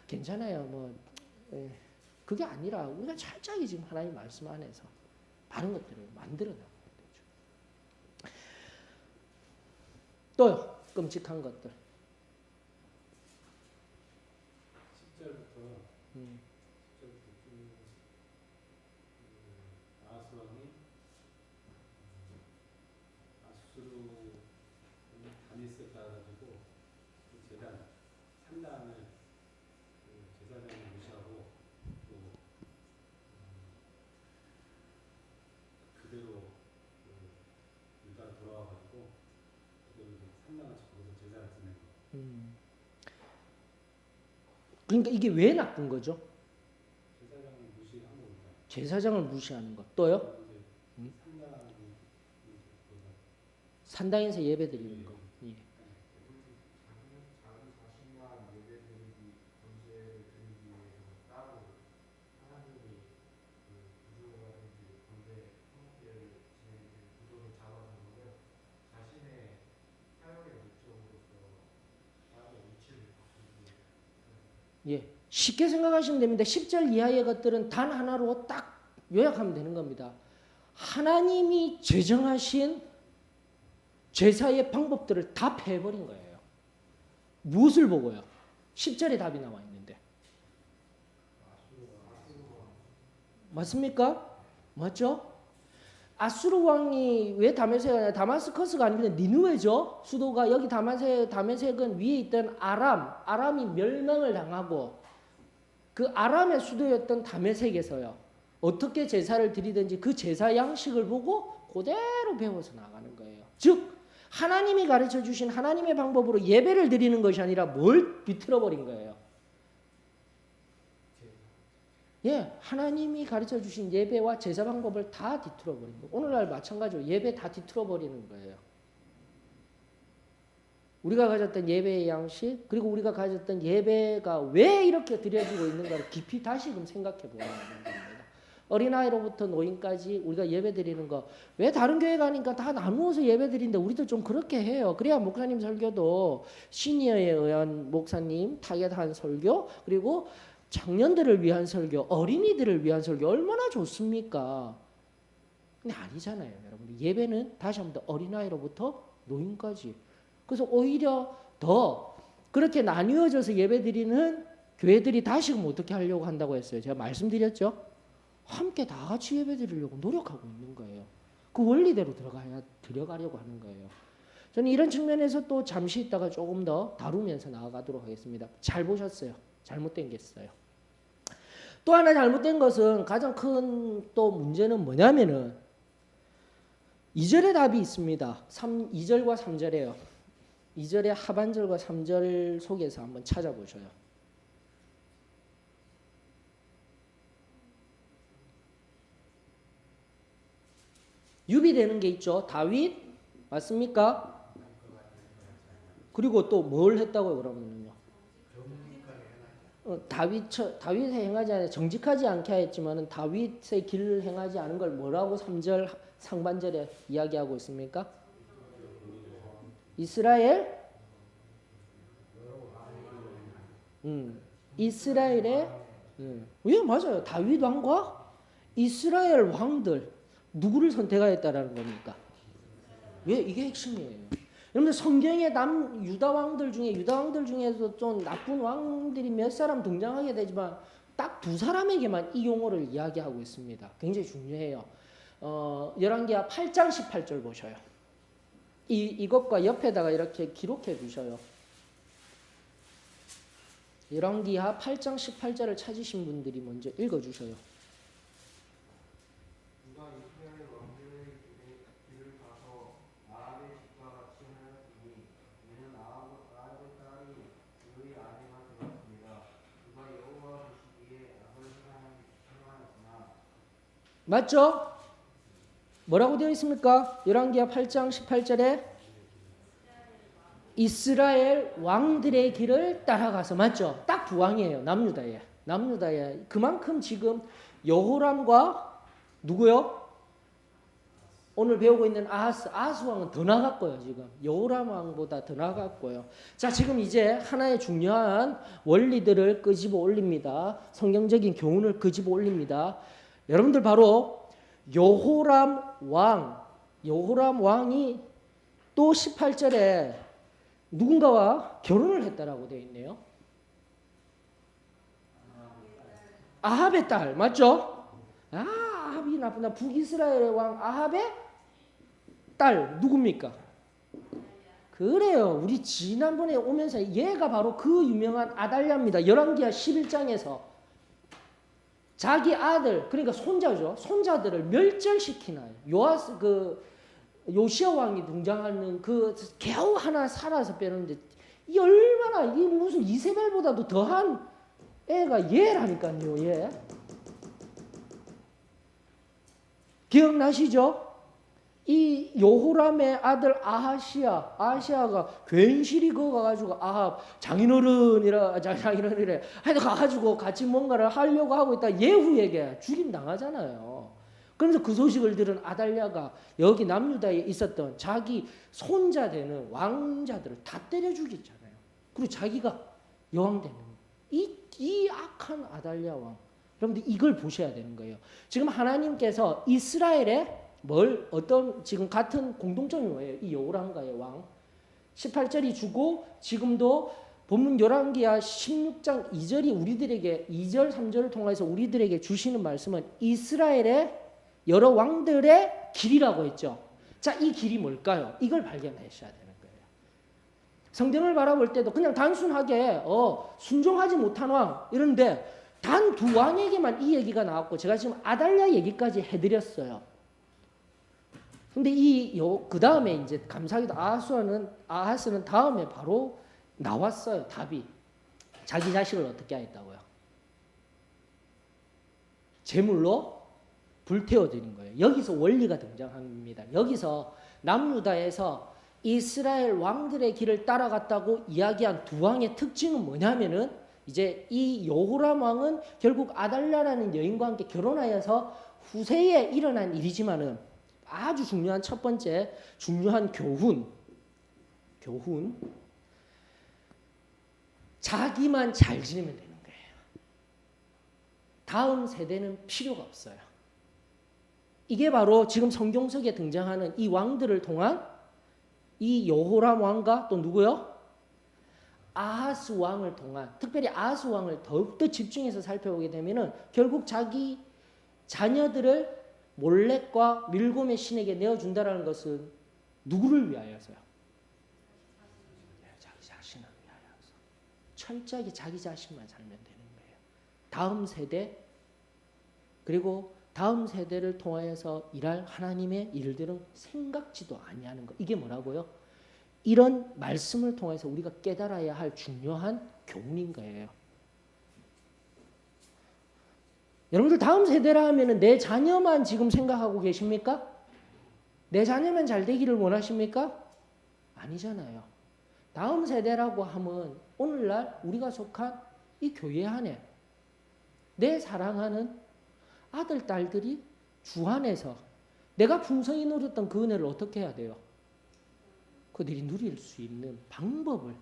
괜찮아요. 그게 아니라 우리가 철저하게 지금 하나님 말씀 안에서 바른 것들을 만들어 나가야 되죠. 또요 끔찍한 것들. 10절부터 아하스 왕이 아수르 다니스 가가지고 그 제단 산당을 제사장을 무시하고 또 그대로 유다 돌아와가지고 그대로 산당을 거기서 제사를 지내고. 그러니까 이게 왜 나쁜 거죠? 제사장을 무시한 겁니다. 제사장을 무시하는 것. 또요? 산당에서 예배 드리는 거. 예. 예. 쉽게 생각하시면 됩니다. 10절 이하의 것들은 단 하나로 딱 요약하면 되는 겁니다. 하나님이 제정하신 제사의 방법들을 다 패해버린 거예요. 무엇을 보고요? 10절에 답이 나와 있는데. 맞습니까? 맞죠? 아수르 왕이 왜 다마스커스가 아니라 니느웨죠. 수도가 여기 다메섹은 위에 있던 아람이 멸망을 당하고 그 아람의 수도였던 다메섹에서요. 어떻게 제사를 드리든지 그 제사 양식을 보고 그대로 배워서 나가는 거예요. 즉 하나님이 가르쳐 주신 하나님의 방법으로 예배를 드리는 것이 아니라 뭘 비틀어 버린 거예요. 예, 하나님이 가르쳐 주신 예배와 제사 방법을 다 뒤틀어 버린 거예요. 오늘날 마찬가지로 예배 다 뒤틀어 버리는 거예요. 우리가 가졌던 예배의 양식, 그리고 우리가 가졌던 예배가 왜 이렇게 드려지고 있는가를 깊이 다시금 생각해 보아야 하는 겁니다. 어린아이로부터 노인까지 우리가 예배 드리는 거, 왜 다른 교회 가니까 다 나누어서 예배 드리는데 우리도 좀 그렇게 해요. 그래야 목사님 설교도 시니어에 의한 목사님 타겟한 설교, 그리고 청년들을 위한 설교, 어린이들을 위한 설교 얼마나 좋습니까? 근데 아니잖아요, 여러분. 예배는 다시 한번 더 어린아이로부터 노인까지. 그래서 오히려 더 그렇게 나뉘어져서 예배드리는 교회들이 다시금 어떻게 하려고 한다고 했어요. 제가 말씀드렸죠. 함께 다 같이 예배드리려고 노력하고 있는 거예요. 그 원리대로 들어가려고 하는 거예요. 저는 이런 측면에서 또 잠시 있다가 조금 더 다루면서 나아가도록 하겠습니다. 잘 보셨어요. 잘못된 게 있어요. 또 하나 잘못된 것은 가장 큰 또 문제는 뭐냐면은 2절에 답이 있습니다. 2절과 3절에요. 2절의 하반절과 3절 속에서 한번 찾아보셔요. 유비되는 게 있죠. 다윗 맞습니까? 그리고 또 뭘 했다고요, 그러면요? 다윗에 행하지 않아 정직하지 않게 하였지만은 다윗의 길을 행하지 않은 걸 뭐라고 3절 상반절에 이야기하고 있습니까? 이스라엘 이스라엘의 예, 맞아요. 다윗 왕과 이스라엘 왕들 누구를 선택하였다라는 겁니까? 왜 이게 핵심이에요. 여러분들 성경에 유다 왕들 중에서 좀 나쁜 왕들이 몇 사람 등장하게 되지만 딱 두 사람에게만 이 용어를 이야기하고 있습니다. 굉장히 중요해요. 열왕기하 8장 18절 보셔요. 이것과 옆에다가 이렇게 기록해 두셔요. 열왕기하 8장 18절을 찾으신 분들이 먼저 읽어 주셔요. 누가 이스라엘 왕들의 길을 가서 아합의 집과 같이 하였으니 이는 아합의 딸이 그의 아내가 되었습니다. 누가 여호와 보시기에 악을 행하였으나 맞죠? 뭐라고 되어 있습니까? 열왕기하 8장 18절에 이스라엘 왕들의 길을 따라가서 맞죠? 딱 두 왕이에요. 남유다에. 그만큼 지금 여호람과 누구요? 오늘 배우고 있는 아하스 왕은 더 나갔고요. 지금 여호람 왕보다 더 나갔고요. 자, 지금 이제 하나의 중요한 원리들을 끄집어 올립니다. 성경적인 교훈을 끄집어 올립니다. 여러분들 바로 여호람 왕이 또 18절에 누군가와 결혼을 했다라고 되어 있네요. 아합의 딸 맞죠? 아합이 나쁘다. 북이스라엘의 왕 아합의 딸 누굽니까? 그래요. 우리 지난번에 오면서 얘가 바로 그 유명한 아달랴입니다. 열왕기하 11장에서 자기 아들 그러니까 손자죠. 손자들을 멸절시키나요. 요시야 왕이 등장하는 그 겨우 하나 살아서 빼는데 이 얼마나 이 무슨 이세벨보다도 더한 애가 얘라니까요. 얘 기억나시죠? 이 여호람의 아들 아하시아가 괜시리 그거 가가지고 아합 장인어른이래 하여튼 가가지고 같이 뭔가를 하려고 하고 있다 예후에게 죽임 당하잖아요. 그러면서 그 소식을 들은 아달랴가 여기 남유다에 있었던 자기 손자 되는 왕자들을 다 때려 죽였잖아요. 그리고 자기가 여왕 되는 이 악한 아달랴 왕. 여러분들 이걸 보셔야 되는 거예요. 지금 하나님께서 이스라엘에 지금 같은 공통점이 뭐예요? 이 여호람과의 왕. 18절이 주고 지금도 본문 열왕기하 16장 2절이 우리들에게 2절 3절을 통해서 우리들에게 주시는 말씀은 이스라엘의 여러 왕들의 길이라고 했죠. 자, 이 길이 뭘까요? 이걸 발견하셔야 되는 거예요. 성경을 바라볼 때도 그냥 단순하게 순종하지 못한 왕 이런데 단 두 왕에게만 이 얘기가 나왔고 제가 지금 아달랴 얘기까지 해드렸어요. 근데 그 다음에 이제 감사하게도 아하스는 다음에 바로 나왔어요. 답이. 자기 자식을 어떻게 하겠다고요? 제물로 불태워드린 거예요. 여기서 원리가 등장합니다. 여기서 남유다에서 이스라엘 왕들의 길을 따라갔다고 이야기한 두 왕의 특징은 뭐냐면은 이제 이 여호람 왕은 결국 아달랴라는 여인과 함께 결혼하여서 후세에 일어난 일이지만은 아주 중요한 첫 번째 중요한 교훈 자기만 잘 지내면 되는 거예요. 다음 세대는 필요가 없어요. 이게 바로 지금 성경 속에 등장하는 이 왕들을 통한 이 여호람 왕과 또 누구요? 아하스 왕을 통한 특별히 아하스 왕을 더욱더 집중해서 살펴보게 되면은 결국 자기 자녀들을 몰렉과 밀곰의 신에게 내어준다라는 것은 누구를 위하여서요? 자기 자신을 위하여서. 철저하게 자기 자신만 살면 되는 거예요. 다음 세대 그리고 다음 세대를 통하여서 일할 하나님의 일들은 생각지도 아니하는 것. 이게 뭐라고요? 이런 말씀을 통해서 우리가 깨달아야 할 중요한 교훈인 거예요. 여러분들 다음 세대라 하면은 내 자녀만 지금 생각하고 계십니까? 내 자녀만 잘 되기를 원하십니까? 아니잖아요. 다음 세대라고 하면 오늘날 우리가 속한 이 교회 안에 내 사랑하는 아들, 딸들이 주 안에서 내가 풍성히 누렸던 그 은혜를 어떻게 해야 돼요? 그들이 누릴 수 있는 방법을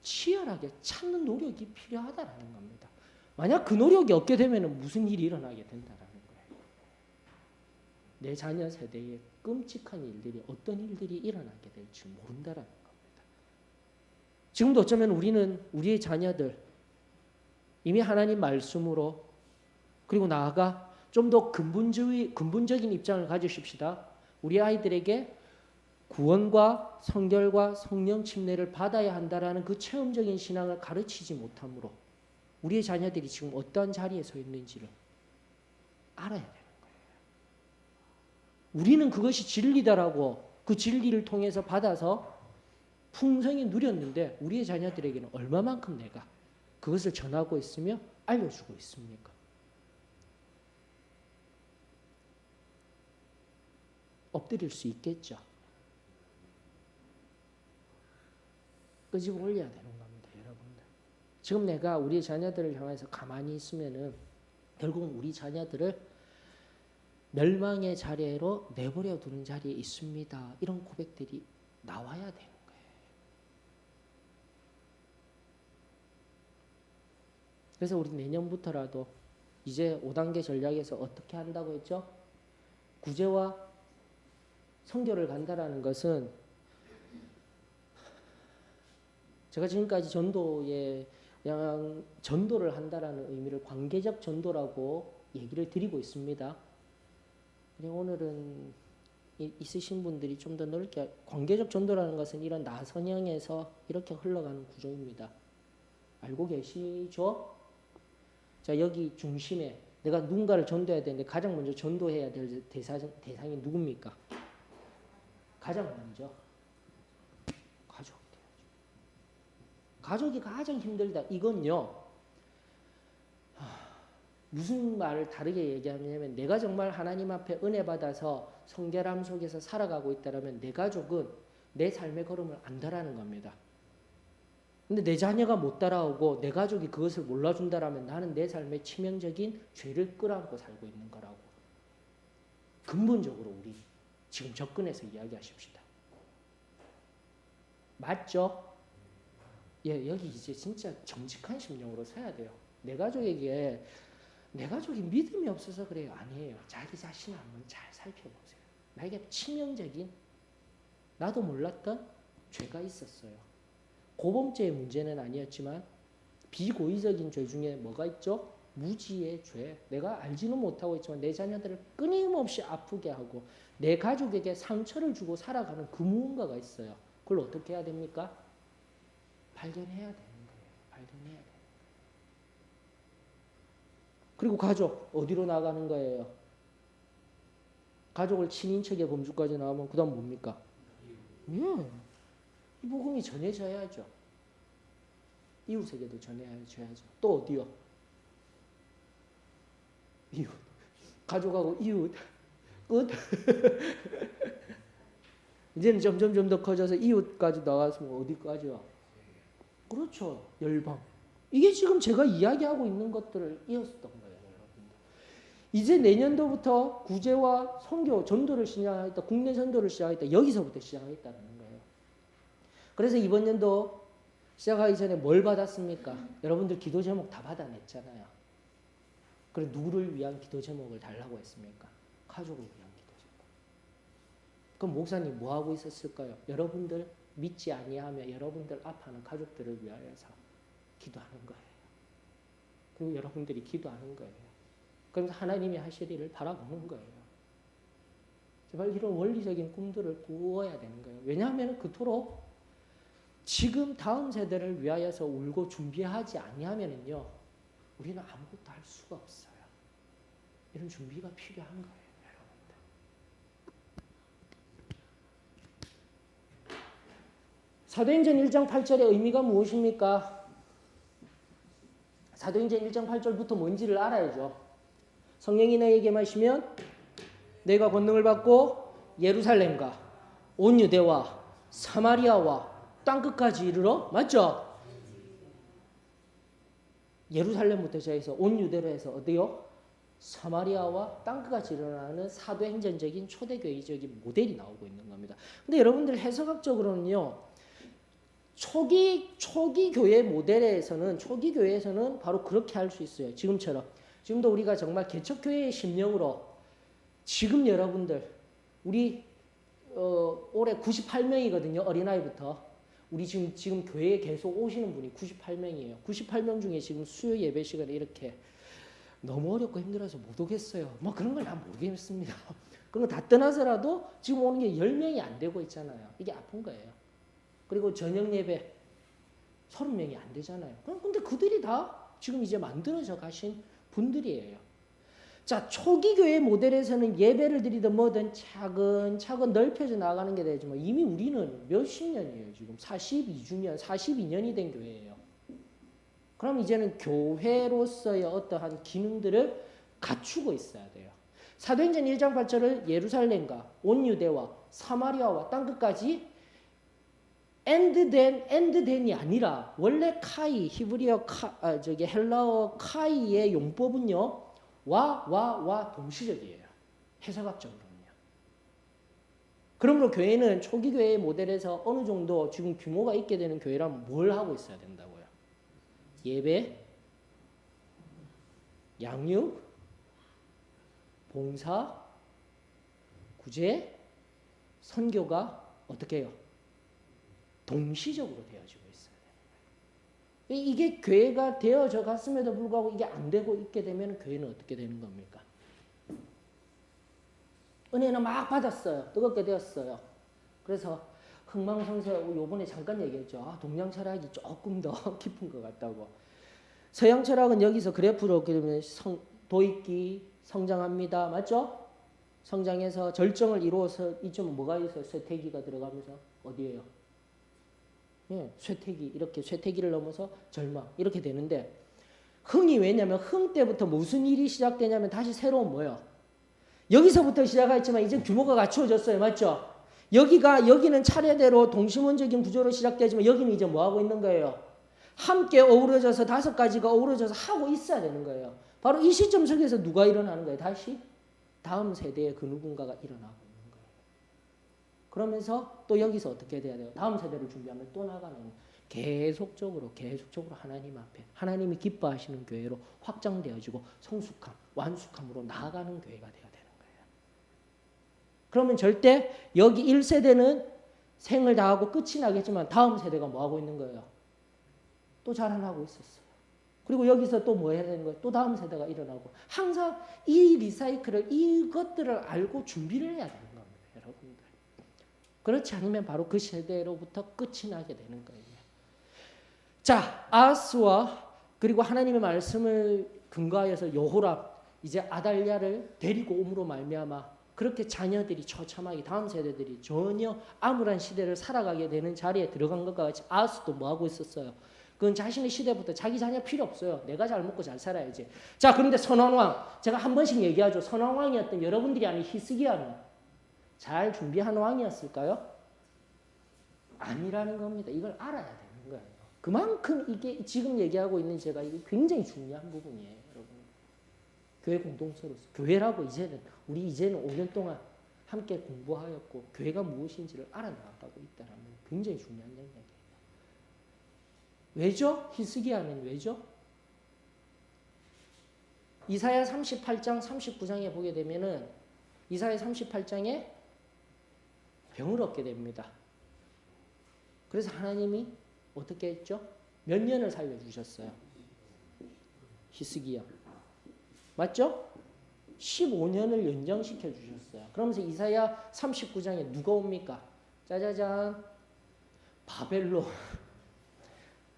치열하게 찾는 노력이 필요하다라는 겁니다. 만약 그 노력이 없게 되면 무슨 일이 일어나게 된다라는 거예요. 내 자녀 세대에 끔찍한 일들이 어떤 일들이 일어나게 될지 모른다라는 겁니다. 지금도 어쩌면 우리는 우리의 자녀들 이미 하나님 말씀으로 그리고 나아가 좀 더 근본적인 입장을 가지십시다. 우리 아이들에게 구원과 성결과 성령 침례를 받아야 한다라는 그 체험적인 신앙을 가르치지 못함으로 우리의 자녀들이 지금 어떠한 자리에 서 있는지를 알아야 되는 거예요. 우리는 그것이 진리다라고 그 진리를 통해서 받아서 풍성히 누렸는데 우리의 자녀들에게는 얼마만큼 내가 그것을 전하고 있으며 알려주고 있습니까? 엎드릴 수 있겠죠. 끄집어 올려야 되는 겁니다, 여러분들. 지금 내가 우리 자녀들을 향해서 가만히 있으면은 결국은 우리 자녀들을 멸망의 자리로 내버려 두는 자리에 있습니다. 이런 고백들이 나와야 되는 거예요. 그래서 우리 내년부터라도 이제 5단계 전략에서 어떻게 한다고 했죠? 구제와 성교를 간다라는 것은 제가 지금까지 전도에 그냥 전도를 한다라는 의미를 관계적 전도라고 얘기를 드리고 있습니다. 오늘은 있으신 분들이 좀 더 넓게 관계적 전도라는 것은 이런 나선형에서 이렇게 흘러가는 구조입니다. 알고 계시죠? 자, 여기 중심에 내가 누군가를 전도해야 되는데 가장 먼저 전도해야 될 대상이 누굽니까? 가장 먼저 가족이 돼야죠. 가족이 가장 힘들다. 이건요. 무슨 말을 다르게 얘기하냐면 내가 정말 하나님 앞에 은혜 받아서 성결함 속에서 살아가고 있다면 내 가족은 내 삶의 걸음을 안다라는 겁니다. 근데 내 자녀가 못 따라오고 내 가족이 그것을 몰라준다라면 나는 내 삶의 치명적인 죄를 끌어안고 살고 있는 거라고. 근본적으로 우리 지금 접근해서 이야기하십시다. 맞죠? 예, 여기 이제 진짜 정직한 심령으로 서야 돼요. 내 가족이 믿음이 없어서 그래요. 아니에요. 자기 자신을 한번 잘 살펴보세요. 나에게 치명적인 나도 몰랐던 죄가 있었어요. 고범죄의 문제는 아니었지만 비고의적인 죄 중에 뭐가 있죠? 무지의 죄. 내가 알지는 못하고 있지만 내 자녀들을 끊임없이 아프게 하고 내 가족에게 상처를 주고 살아가는 그 무언가가 있어요. 그걸 어떻게 해야 됩니까? 발견해야 되는 거예요. 발견해야 돼요. 그리고 가족 어디로 나가는 거예요? 가족을 친인척의 범주까지 나오면 그 다음 뭡니까? 이 복음이 전해져야죠. 이웃에게도 전해져야죠. 또 어디요? 이웃. 가족하고 이웃. 끝. 이제는 점점 더 커져서 이웃까지 나갔으면 어디까지요? 그렇죠. 열방. 이게 지금 제가 이야기하고 있는 것들을 이었던 거예요. 여러분들. 이제 내년도부터 구제와 선교, 전도를 시작하겠다. 국내 전도를 시작하겠다. 여기서부터 시작하겠다는 거예요. 그래서 이번 연도 시작하기 전에 뭘 받았습니까? 여러분들 기도 제목 다 받아냈잖아요. 그래 누구를 위한 기도 제목을 달라고 했습니까? 가족을 위한 기도 제목. 그럼 목사님 뭐 하고 있었을까요? 여러분들 믿지 아니하며 여러분들 아파하는 가족들을 위하여서 기도하는 거예요. 그리고 여러분들이 기도하는 거예요. 그러면서 하나님이 하실 일을 바라보는 거예요. 제발 이런 원리적인 꿈들을 꾸어야 되는 거예요. 왜냐하면 그토록 지금 다음 세대를 위하여서 울고 준비하지 아니하면요, 우리는 아무것도 할 수가 없어요. 이런 준비가 필요한 거예요, 여러분들. 사도행전 1장 8절의 의미가 무엇입니까? 사도행전 1장 8절부터 뭔지를 알아야죠. 성령이 너에게 마시면 내가 권능을 받고 예루살렘과 온 유대와 사마리아와 땅끝까지 이르러, 맞죠? 예루살렘부터 시작해서 온 유대로 해서 어디요? 사마리아와 땅끝까지 일어나는 사도행전적인 초대교회적인 모델이 나오고 있는 겁니다. 근데 여러분들 해석학적으로는요. 초기 교회 모델에서는 초기 교회에서는 바로 그렇게 할 수 있어요. 지금처럼. 지금도 우리가 정말 개척교회의 심령으로 지금 여러분들 우리 올해 98명이거든요. 어린아이부터. 우리 지금 교회에 계속 오시는 분이 98명이에요. 98명 중에 지금 수요 예배 시간에 이렇게 너무 어렵고 힘들어서 못 오겠어요. 뭐 그런 걸 난 모르겠습니다. 그런 거 다 떠나서라도 지금 오는 게 10명이 안 되고 있잖아요. 이게 아픈 거예요. 그리고 저녁 예배 30명이 안 되잖아요. 근데 그들이 다 지금 이제 만들어져 가신 분들이에요. 자, 초기 교회 모델에서는 예배를 드리든 뭐든 차근차근 넓혀져 나가는 게 되지만 이미 우리는 몇십 년이에요. 지금 42주년, 42년이 된 교회예요. 그럼 이제는 교회로서의 어떠한 기능들을 갖추고 있어야 돼요. 사도행전 1장 8절을 예루살렘과 온 유대와 사마리아와 땅끝까지 엔드된이 아니라 원래 카이 히브리어 헬라어 카이의 용법은요. 와 동시적이에요. 해석학적으로는요. 그러므로 교회는 초기 교회의 모델에서 어느 정도 지금 규모가 있게 되는 교회라면 뭘 하고 있어야 된다고요? 예배, 양육, 봉사, 구제, 선교가 어떻게 해요? 동시적으로 되어지고 있어야 돼요. 이게 교회가 되어져 갔음에도 불구하고 이게 안 되고 있게 되면 교회는 어떻게 되는 겁니까? 은혜는 막 받았어요. 뜨겁게 되었어요. 그래서 흥망성쇠 요번에 잠깐 얘기했죠. 동양 철학이 조금 더 깊은 것 같다고. 서양 철학은 여기서 그래프로 그러면 도입기 성장합니다. 맞죠? 성장해서 절정을 이루어서 이쯤은 뭐가 있어요? 쇠퇴기가 들어가면서 어디예요? 예, 쇠퇴기 이렇게 쇠퇴기를 넘어서 절망 이렇게 되는데 흥이 왜냐면 흥 때부터 무슨 일이 시작되냐면 다시 새로운 뭐예요? 여기서부터 시작했지만 이제 규모가 갖추어졌어요. 맞죠? 여기는 차례대로 동시문적인 구조로 시작되지만 여기는 이제 뭐 하고 있는 거예요? 함께 어우러져서 5가지가 어우러져서 하고 있어야 되는 거예요. 바로 이 시점 속에서 누가 일어나는 거예요? 다시 다음 세대의 그 누군가가 일어나고 있는 거예요. 그러면서 또 여기서 어떻게 돼야 돼요? 다음 세대를 준비하면 또 나가는 계속적으로 하나님 앞에 하나님이 기뻐하시는 교회로 확장되어지고 성숙함, 완숙함으로 나아가는 교회가 되어야 되는 거예요. 그러면 절대 여기 1세대는 생을 다하고 끝이 나겠지만 다음 세대가 뭐 하고 있는 거예요? 또 자라나고 있었어요. 그리고 여기서 또 뭐 해야 되는 거예요? 또 다음 세대가 일어나고 항상 이 리사이클을 이것들을 알고 준비를 해야 되는 겁니다. 여러분들. 그렇지 않으면 바로 그 세대로부터 끝이 나게 되는 거예요. 자, 아하스와 그리고 하나님의 말씀을 근거하여서 여호람 이제 아달랴를 데리고 옴으로 말미암아 그렇게 자녀들이 처참하게 다음 세대들이 전혀 암울한 시대를 살아가게 되는 자리에 들어간 것과 같이 아하스도 뭐 하고 있었어요? 그건 자신의 시대부터 자기 자녀 필요 없어요. 내가 잘 먹고 잘 살아야지. 자, 그런데 선왕왕 제가 한 번씩 얘기하죠. 선왕왕이었던 여러분들이 아닌 히스기야는 잘 준비한 왕이었을까요? 아니라는 겁니다. 이걸 알아야 되는 거예요. 그만큼 이게 지금 얘기하고 있는 제가 이게 굉장히 중요한 부분이에요, 여러분. 교회 공동체로서 교회라고 우리 이제는 5년 동안 함께 공부하였고 교회가 무엇인지를 알아나가고 있다는 굉장히 중요한 얘기예요. 왜죠? 히스기야는 왜죠? 이사야 38장 39장에 보게 되면은 이사야 38장에 병을 얻게 됩니다. 그래서 하나님이 어떻게 했죠? 몇 년을 살려주셨어요? 히스기야. 맞죠? 15년을 연장시켜 주셨어요. 그러면서 이사야 39장에 누가 옵니까? 짜자잔. 바벨론.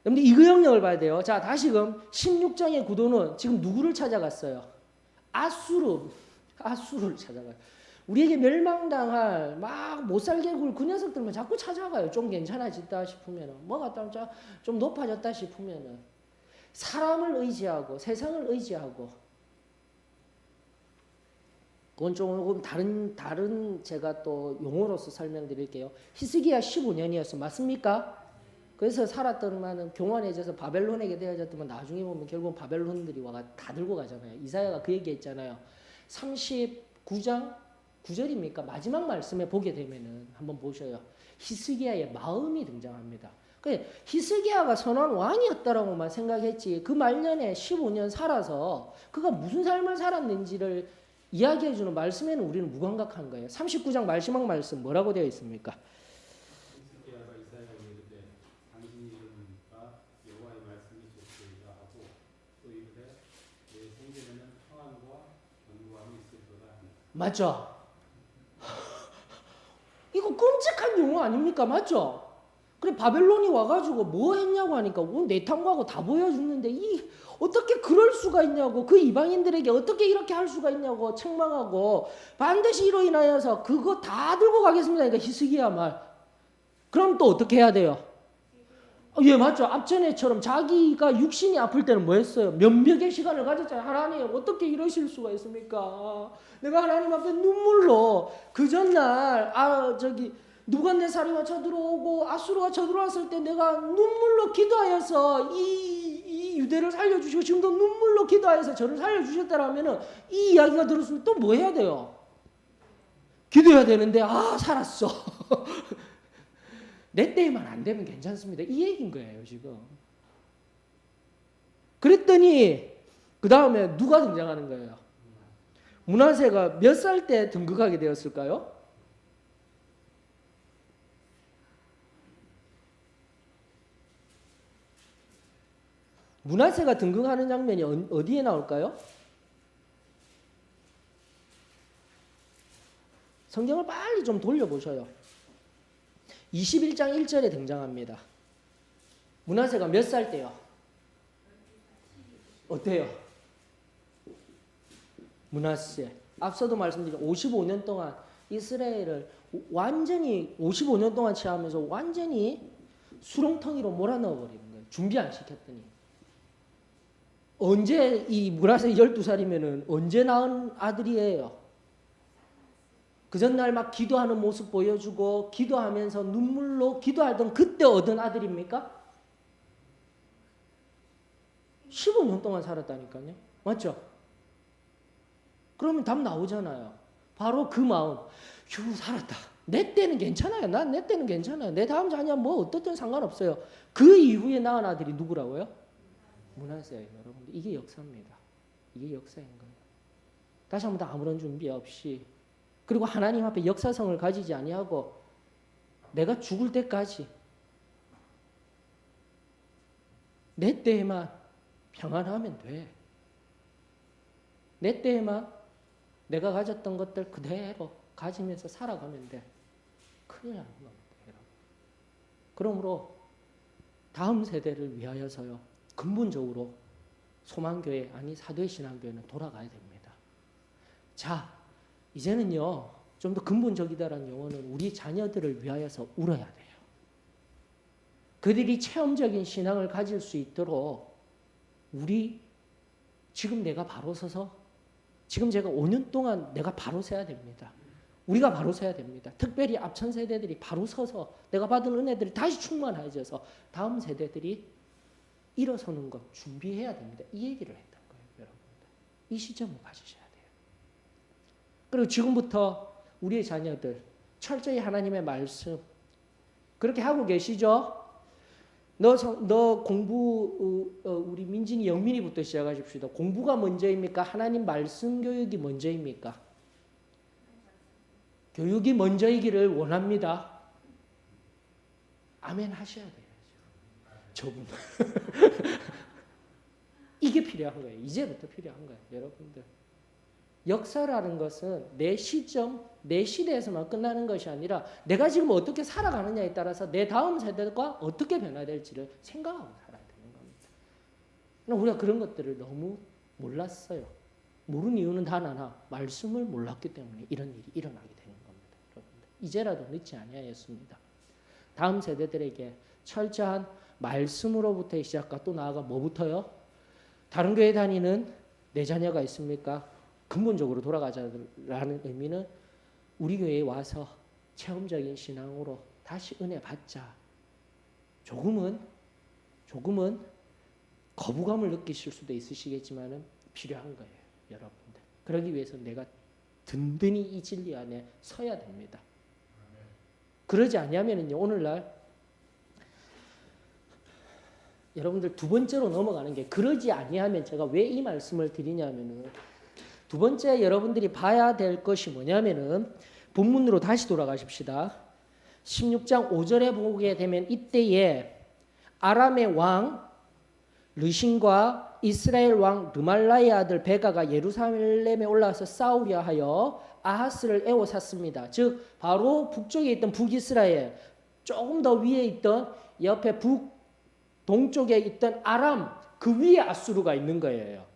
근데 이거 영역을 봐야 돼요. 자, 다시금 16장의 구도는 지금 누구를 찾아갔어요? 아수르를 찾아가요. 우리에게 멸망당할 막 못살게 굴 그 녀석들만 자꾸 찾아가요. 좀 괜찮아졌다 싶으면 뭐가 좀 높아졌다 싶으면 사람을 의지하고 세상을 의지하고 그건 조금 다른 제가 또 용어로서 설명드릴게요. 히스기야 15년이었어. 맞습니까? 그래서 살았더니만은 교만해져서 바벨론에게 되어졌더만 나중에 보면 결국 바벨론들이 와가 다 들고 가잖아요. 이사야가 그 얘기했잖아요. 39장 9절입니까? 마지막 말씀에 보게 되면은 한번 보셔요. 히스기야의 마음이 등장합니다. 히스기야가 선한 왕이었다라고만 생각했지 그 말년에 15년 살아서 그가 무슨 삶을 살았는지를 이야기해주는 말씀에는 우리는 무감각한 거예요. 39장 마지막 말씀 뭐라고 되어 있습니까? 히스기야가 이사야에게 이르되 당신이 이르는 바 여호와의 말씀이 좋으리라 하고 또 이르되 내 생전에는 평안과 견고함이 있을거라 하니라. 맞죠? 이거 끔찍한 용어 아닙니까? 맞죠? 그래 바벨론이 와가지고 뭐 했냐고 하니까 내탕과하고 다 보여주는데 이 어떻게 그럴 수가 있냐고 그 이방인들에게 어떻게 이렇게 할 수가 있냐고 책망하고 반드시 이로 인하여서 그거 다 들고 가겠습니다. 그러니까 히스기야 말. 그럼 또 어떻게 해야 돼요? 예 맞죠. 앞전에처럼 자기가 육신이 아플 때는 뭐 했어요? 면벽의 시간을 가졌잖아요. 하나님 어떻게 이러실 수가 있습니까? 내가 하나님 앞에 눈물로 그 전날 누간네살이가 쳐들어오고 아수르가 쳐들어왔을 때 내가 눈물로 기도하여서 이 유대를 살려주시고 지금도 눈물로 기도하여서 저를 살려주셨다라면은 이 이야기가 들었으면 또 뭐 해야 돼요? 기도해야 되는데 살았어. 내 때에만 안 되면 괜찮습니다. 이 얘기인 거예요 지금. 그랬더니 그 다음에 누가 등장하는 거예요? 므낫세가 몇 살 때 등극하게 되었을까요? 므낫세가 등극하는 장면이 어디에 나올까요? 성경을 빨리 좀 돌려보셔요. 21장 1절에 등장합니다. 므낫세가 몇 살 때요? 어때요? 므낫세 앞서도 말씀드린 55년 동안 이스라엘을 완전히 55년 동안 취하면서 완전히 수렁텅이로 몰아넣어버리는 거예요. 준비 안 시켰더니. 언제 이 므낫세 12살이면은 언제 낳은 아들이에요? 그 전날 막 기도하는 모습 보여주고 기도하면서 눈물로 기도하던 그때 얻은 아들입니까? 15년 동안 살았다니까요. 맞죠? 그러면 답 나오잖아요. 바로 그 마음. 휴 살았다. 내 때는 괜찮아요. 내 때는 괜찮아요. 내 다음 자녀 뭐 어떻든 상관없어요. 그 이후에 낳은 아들이 누구라고요? 므낫세예요. 여러분들 이게 역사입니다. 이게 역사인 거예요. 다시 한번 더 아무런 준비 없이 그리고 하나님 앞에 역사성을 가지지 아니하고 내가 죽을 때까지 내 때에만 평안하면 돼. 내 때에만 내가 가졌던 것들 그대로 가지면서 살아가면 돼. 큰일 나는 겁니다. 여러분. 그러므로 다음 세대를 위하여서요. 근본적으로 소망교회 아니 사도신앙교회는 돌아가야 됩니다. 자 이제는요. 좀 더 근본적이다라는 용어는 우리 자녀들을 위하여서 울어야 돼요. 그들이 체험적인 신앙을 가질 수 있도록 우리 지금 내가 바로 서서 지금 제가 5년 동안 내가 바로 서야 됩니다. 우리가 바로 서야 됩니다. 특별히 앞선 세대들이 바로 서서 내가 받은 은혜들이 다시 충만해져서 다음 세대들이 일어서는 것 준비해야 됩니다. 이 얘기를 했던 거예요. 여러분들. 이 시점을 가지셔야 돼요. 그리고 지금부터 우리의 자녀들 철저히 하나님의 말씀 그렇게 하고 계시죠? 너 공부 우리 민진이 영민이부터 시작하십시다. 공부가 먼저입니까? 하나님 말씀 교육이 먼저입니까? 교육이 먼저이기를 원합니다. 아멘 하셔야 돼요. 저분. 이게 필요한 거예요. 이제부터 필요한 거예요. 여러분들. 역사라는 것은 내 시점, 내 시대에서만 끝나는 것이 아니라 내가 지금 어떻게 살아가느냐에 따라서 내 다음 세대가 어떻게 변화될지를 생각하고 살아야 되는 겁니다. 우리가 그런 것들을 너무 몰랐어요. 모르는 이유는 단 하나, 말씀을 몰랐기 때문에 이런 일이 일어나게 되는 겁니다. 여러분들. 이제라도 늦지 아니하였습니다. 다음 세대들에게 철저한 말씀으로부터의 시작과 또 나아가 뭐부터요? 다른 교회 다니는 내 자녀가 있습니까? 근본적으로 돌아가자라는 의미는 우리 교회에 와서 체험적인 신앙으로 다시 은혜 받자. 조금은 거부감을 느끼실 수도 있으시겠지만은 필요한 거예요, 여러분들. 그러기 위해서 내가 든든히 이 진리 안에 서야 됩니다. 그러지 않으면은요, 오늘날 여러분들 두 번째로 넘어가는 게, 그러지 아니하면 제가 왜 이 말씀을 드리냐면은, 두 번째 여러분들이 봐야 될 것이 뭐냐면은, 본문으로 다시 돌아가십시다. 16장 5절에 보게 되면 이때에 아람의 왕 르신과 이스라엘 왕 르말라의 아들 베가가 예루살렘에 올라와서 싸우려 하여 아하스를 애워쌌습니다. 즉 바로 북쪽에 있던 북이스라엘, 조금 더 위에 있던 옆에 동쪽에 있던 아람, 그 위에 아수르가 있는 거예요.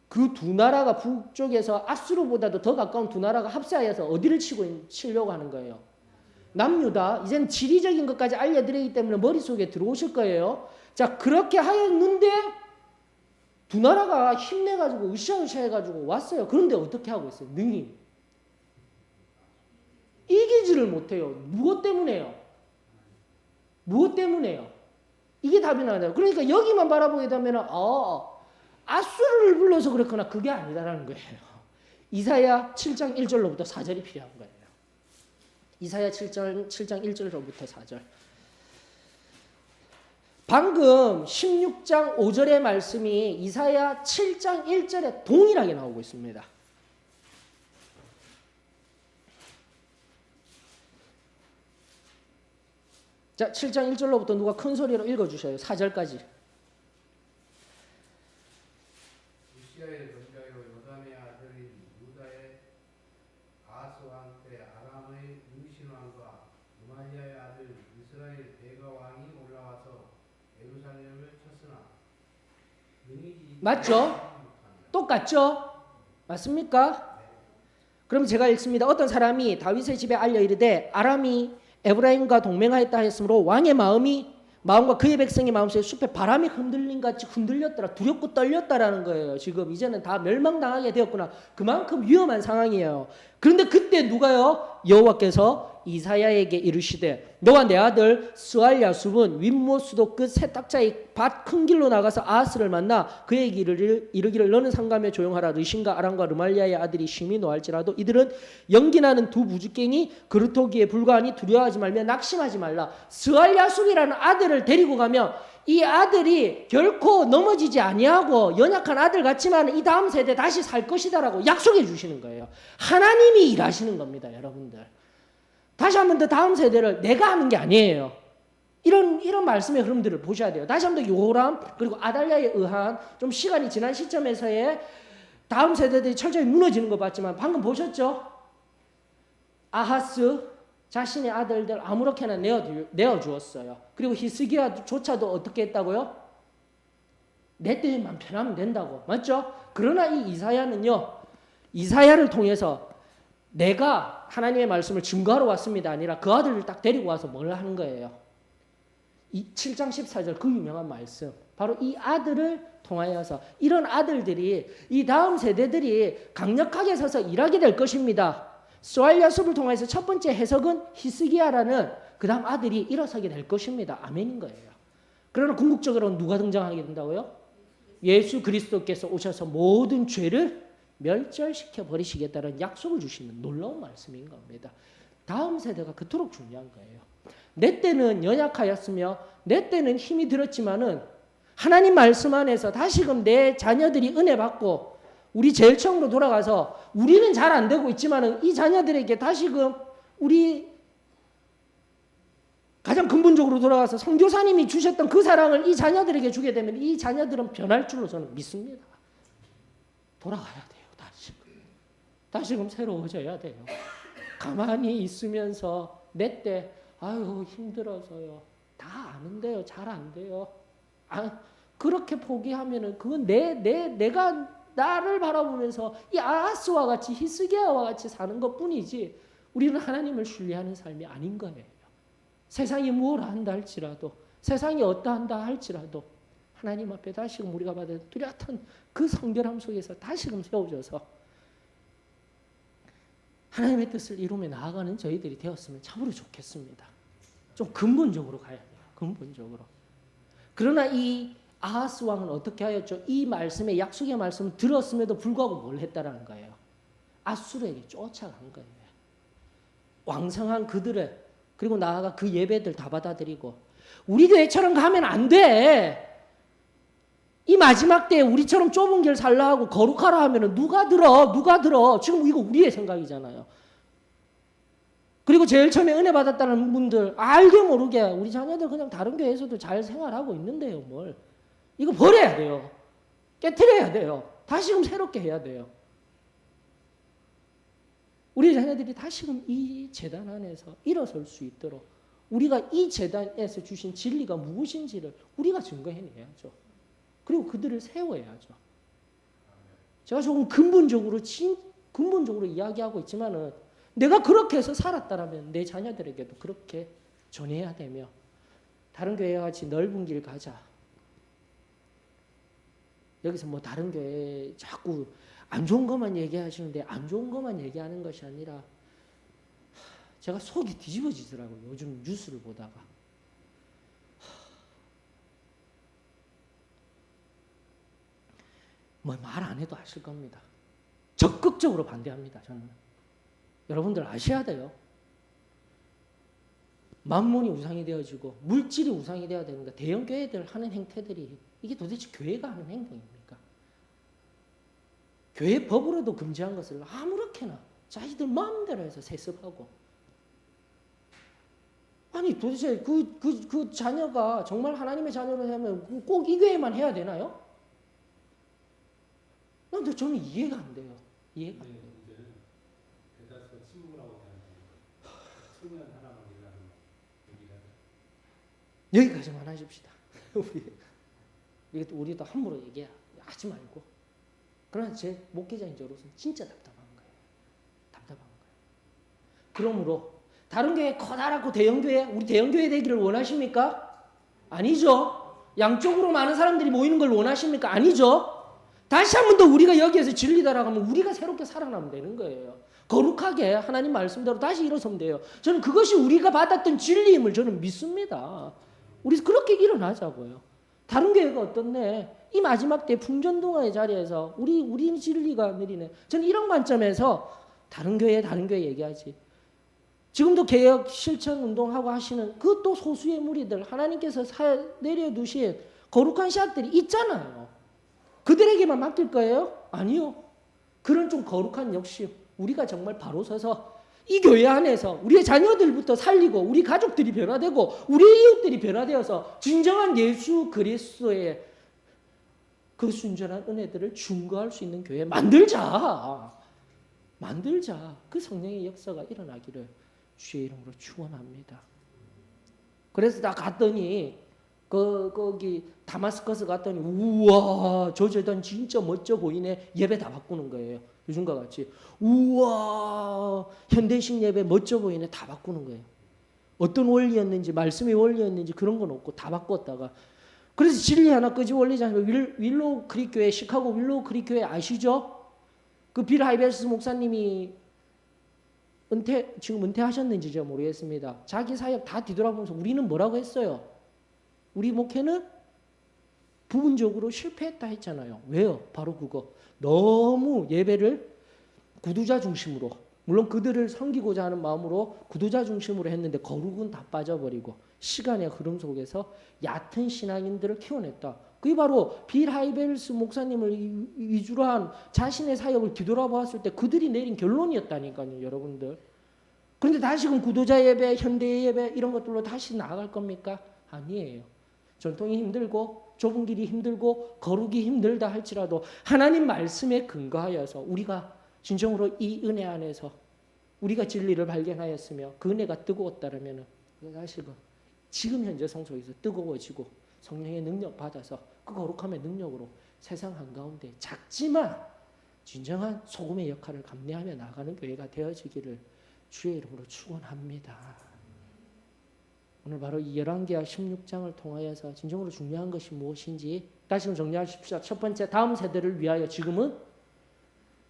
그 두 나라가 북쪽에서 아수르보다도 더 가까운 두 나라가 합세하여서 어디를 치려고 하는 거예요? 남유다. 이제는 지리적인 것까지 알려드리기 때문에 머릿속에 들어오실 거예요. 자, 그렇게 하였는데 두 나라가 힘내가지고 으쌰으쌰 해가지고 왔어요. 그런데 어떻게 하고 있어요? 능히 이기지를 못해요. 무엇 때문에요? 무엇 때문에요? 이게 답이 나와요. 그러니까 여기만 바라보게 되면 아수르를 불러서 그렇거나 그게 아니다라는 거예요. 이사야 7장 1절로부터 4절이 필요한 거예요. 이사야 7장 1절로부터 4절. 방금 16장 5절의 말씀이 이사야 7장 1절에 동일하게 나오고 있습니다. 자, 7장 1절로부터 누가 큰 소리로 읽어주셔요. 4절까지. 우시아의 전자요 요담의 아들인 유다의 아하스 왕 때 아람의 르신 왕과 르말리아의 아들 이스라엘 베가 왕이 올라와서 예루살렘을 쳤으나 능히 맞죠? 똑같죠? 맞습니까? 그럼 제가 읽습니다. 어떤 사람이 다윗의 집에 알려 이르되 아람이 에브라임과 동맹하였다 하였으므로 왕의 마음과 그의 백성의 마음속에 숲에 바람이 흔들린 같이 흔들렸더라. 두렵고 떨렸다라는 거예요. 지금 이제는 다 멸망당하게 되었구나. 그만큼 위험한 상황이에요. 그런데 그때 누가요? 여호와께서 이사야에게 이르시되 너와 내 아들 스알야숲은 윗모수도 끝 세탁자의 밭 큰 길로 나가서 아하스를 만나 그에게 이르기를 너는 상감에 조용하라. 르신과 아람과 르말리아의 아들이 심히 노할지라도 이들은 연기나는 두 무지깽이 그루터기에 불과하니 두려워하지 말며 낙심하지 말라. 스알야숲이라는 아들을 데리고 가면 이 아들이 결코 넘어지지 아니하고 연약한 아들 같지만 이 다음 세대 다시 살 것이다라고 약속해 주시는 거예요. 하나님이 일하시는 겁니다, 여러분들. 다시 한 번 더 다음 세대를 내가 하는 게 아니에요. 이런 말씀의 흐름들을 보셔야 돼요. 다시 한 번 더 요람 그리고 아달랴에 의한 좀 시간이 지난 시점에서의 다음 세대들이 철저히 무너지는 거 봤지만 방금 보셨죠? 아하스 자신의 아들들 아무렇게나 내어주었어요. 그리고 히스기야조차도 어떻게 했다고요? 내 때만 편하면 된다고. 맞죠? 그러나 이 이사야는요. 이사야를 통해서 내가 하나님의 말씀을 증거하러 왔습니다. 아니라 그 아들을 딱 데리고 와서 뭘 하는 거예요? 7장 14절 그 유명한 말씀. 바로 이 아들을 통하여서 이런 아들들이 이 다음 세대들이 강력하게 서서 일하게 될 것입니다. 스알야숲을 통해서 첫 번째 해석은 히스기야라는 그 다음 아들이 일어서게 될 것입니다. 아멘인 거예요. 그러나 궁극적으로는 누가 등장하게 된다고요? 예수 그리스도께서 오셔서 모든 죄를 멸절시켜 버리시겠다는 약속을 주시는 놀라운 말씀인 겁니다. 다음 세대가 그토록 중요한 거예요. 내 때는 연약하였으며 내 때는 힘이 들었지만은 하나님 말씀 안에서 다시금 내 자녀들이 은혜 받고 우리 제일 처음으로 돌아가서 우리는 잘 안 되고 있지만은 이 자녀들에게 다시금 우리 가장 근본적으로 돌아가서 선교사님이 주셨던 그 사랑을 이 자녀들에게 주게 되면 이 자녀들은 변할 줄로 저는 믿습니다. 돌아가야 돼요. 다시금 새로워져야 돼요. 가만히 있으면서 내 때 아유 힘들어서요. 다 아는데요. 잘 안 돼요. 그렇게 포기하면은 그건 내가 나를 바라보면서 이 아하스와 같이 히스기야와 같이 사는 것뿐이지 우리는 하나님을 신뢰하는 삶이 아닌 거예요. 세상이 무엇을 한다 할지라도 세상이 어떠한다 할지라도 하나님 앞에 다시금 우리가 받은 뚜렷한 그 성결함 속에서 다시금 세워져서 하나님의 뜻을 이루며 나아가는 저희들이 되었으면 참으로 좋겠습니다. 좀 근본적으로 가야 돼요. 근본적으로. 그러나 이 아하스 왕은 어떻게 하였죠? 이 말씀에 약속의 말씀을 들었음에도 불구하고 뭘 했다라는 거예요. 아수르에게 쫓아간 거예요. 왕성한 그들의 그리고 나아가 그 예배들 다 받아들이고 우리 교회처럼 가면 안 돼. 이 마지막 때에 우리처럼 좁은 길 살라 하고 거룩하라 하면은 누가 들어? 지금 이거 우리의 생각이잖아요. 그리고 제일 처음에 은혜 받았다는 분들 알게 모르게 우리 자녀들 그냥 다른 교회에서도 잘 생활하고 있는데요. 뭘 이거 버려야 돼요. 깨트려야 돼요. 다시금 새롭게 해야 돼요. 우리 자녀들이 다시금 이 재단 안에서 일어설 수 있도록 우리가 이 재단에서 주신 진리가 무엇인지를 우리가 증거해내야죠. 그리고 그들을 세워야죠. 제가 조금 근본적으로 이야기하고 있지만은 내가 그렇게 해서 살았다라면 내 자녀들에게도 그렇게 전해야 되며 다른 교회와 같이 넓은 길 가자. 여기서 뭐 다른 교회 자꾸 안 좋은 것만 얘기하시는데 안 좋은 것만 얘기하는 것이 아니라 제가 속이 뒤집어지더라고요. 요즘 뉴스를 보다가. 뭐 말 안 해도 아실 겁니다. 적극적으로 반대합니다. 저는. 여러분들 아셔야 돼요. 만몬이 우상이 되어지고 물질이 우상이 되어야 되는가. 대형 교회들 하는 행태들이 이게 도대체 교회가 하는 행동입니까? 교회 법으로도 금지한 것을 아무렇게나 자기들 마음대로 해서 세습하고 아니 도대체 그 자녀가 정말 하나님의 자녀로 하면 꼭 이 교회만 해야 되나요? 근데 저는 이해가 안 돼요. 이해가 안 돼요. 문제는 대다수가 침묵을 하고 다니는 청년 하나만 얘기하는 얘기가 여기까지만 하십시다. 우리도 함부로 얘기하지 말고. 그러나 제 목회자인 저로서는 진짜 답답한 거예요. 답답한 거예요. 그러므로 다른 교회 커다랗고 대형 교회, 우리 대형 교회 되기를 원하십니까? 아니죠. 양쪽으로 많은 사람들이 모이는 걸 원하십니까? 아니죠. 다시 한 번 더 우리가 여기에서 진리다라고 하면 우리가 새롭게 살아나면 되는 거예요. 거룩하게 하나님 말씀대로 다시 일어서면 돼요. 저는 그것이 우리가 받았던 진리임을 저는 믿습니다. 우리 그렇게 일어나자고요. 다른 교회가 어떻네? 이 마지막 때 풍전등화의 자리에서 우리 진리가 느리네. 저는 이런 관점에서 다른 교회 얘기하지. 지금도 개혁 실천 운동하고 하시는 그 또 소수의 무리들 하나님께서 내려두신 거룩한 씨앗들이 있잖아요. 그들에게만 맡길 거예요? 아니요. 그런 좀 거룩한 역시 우리가 정말 바로 서서 이 교회 안에서 우리의 자녀들부터 살리고 우리 가족들이 변화되고 우리 이웃들이 변화되어서 진정한 예수 그리스도의 그 순전한 은혜들을 증거할 수 있는 교회 만들자. 그 성령의 역사가 일어나기를 주의 이름으로 축원합니다. 그래서 나 갔더니 거기 다마스커스 갔더니 우와 저 재단 진짜 멋져 보이네. 예배 다 바꾸는 거예요. 요즘과 같이 우와 현대식 예배 멋져 보이네. 다 바꾸는 거예요. 어떤 원리였는지 말씀의 원리였는지 그런 건 없고 다 바꿨다가 그래서 진리 하나 끄집어올리자면 윌로우 크릭 교회 시카고 윌로우 크릭 교회 아시죠? 그 빌 하이벨스 목사님이 지금 은퇴하셨는지 제가 모르겠습니다. 자기 사역 다 뒤돌아보면서 우리는 뭐라고 했어요? 우리 목회는 부분적으로 실패했다 했잖아요. 왜요? 바로 그거. 너무 예배를 구두자 중심으로 물론 그들을 섬기고자 하는 마음으로 구두자 중심으로 했는데 거룩은 다 빠져버리고 시간의 흐름 속에서 얕은 신앙인들을 키워냈다. 그게 바로 빌 하이벨스 목사님을 위주로 한 자신의 사역을 뒤돌아보았을 때 그들이 내린 결론이었다니까요. 여러분들. 그런데 다시금 구도자 예배, 현대 예배 이런 것들로 다시 나아갈 겁니까? 아니에요. 전통이 힘들고 좁은 길이 힘들고 거룩이 힘들다 할지라도 하나님 말씀에 근거하여서 우리가 진정으로 이 은혜 안에서 우리가 진리를 발견하였으며 그 은혜가 뜨거웠다면 사실은 지금 현재 성소에서 뜨거워지고 성령의 능력 받아서 그 거룩함의 능력으로 세상 한가운데 작지만 진정한 소금의 역할을 감내하며 나가는 교회가 되어지기를 주의 이름으로 축원합니다. 오늘 바로 이 열왕기하 16장을 통하여서 진정으로 중요한 것이 무엇인지 다시금 정리하십시오. 첫 번째, 다음 세대를 위하여 지금은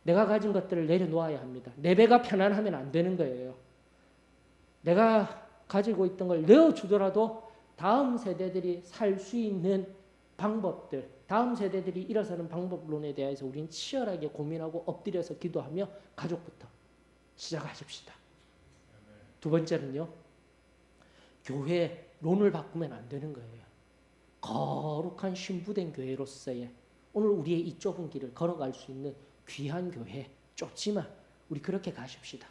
내가 가진 것들을 내려놓아야 합니다. 내 배가 편안하면 안 되는 거예요. 내가 가지고 있던 걸 내어주더라도 다음 세대들이 살 수 있는 방법들, 다음 세대들이 일어서는 방법론에 대해서 우리는 치열하게 고민하고 엎드려서 기도하며 가족부터 시작하십시다. 두 번째는요, 교회론을 바꾸면 안 되는 거예요. 거룩한 신부된 교회로서의 오늘 우리의 이 좁은 길을 걸어갈 수 있는 귀한 교회, 좁지만 우리 그렇게 가십시다.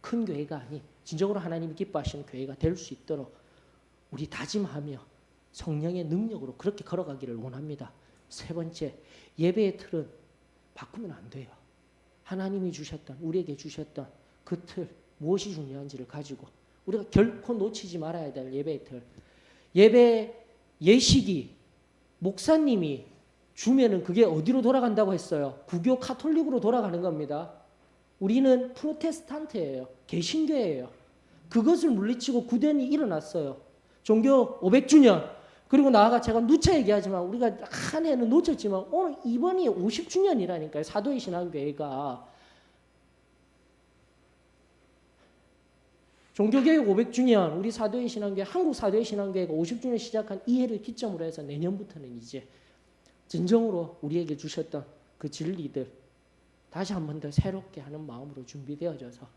큰 교회가 아닌 진정으로 하나님이 기뻐하시는 교회가 될 수 있도록 우리 다짐하며 성령의 능력으로 그렇게 걸어가기를 원합니다. 세 번째, 예배의 틀은 바꾸면 안 돼요. 하나님이 주셨던, 우리에게 주셨던 그 틀, 무엇이 중요한지를 가지고 우리가 결코 놓치지 말아야 될 예배의 틀. 예배 예식이 목사님이 주면은 그게 어디로 돌아간다고 했어요? 구교 카톨릭으로 돌아가는 겁니다. 우리는 프로테스탄트예요. 개신교예요. 그것을 물리치고 구den이 일어났어요. 종교 500주년. 그리고 나아가 제가 누차 얘기하지만 우리가 한 해는 놓쳤지만 오늘 이번이 50주년이라니까요. 사도의 신앙교회가. 종교개혁 500주년, 우리 사도의 신앙교회, 한국 사도의 신앙교회가 50주년 시작한 이 해를 기점으로 해서 내년부터는 이제 진정으로 우리에게 주셨던 그 진리들 다시 한 번 더 새롭게 하는 마음으로 준비되어져서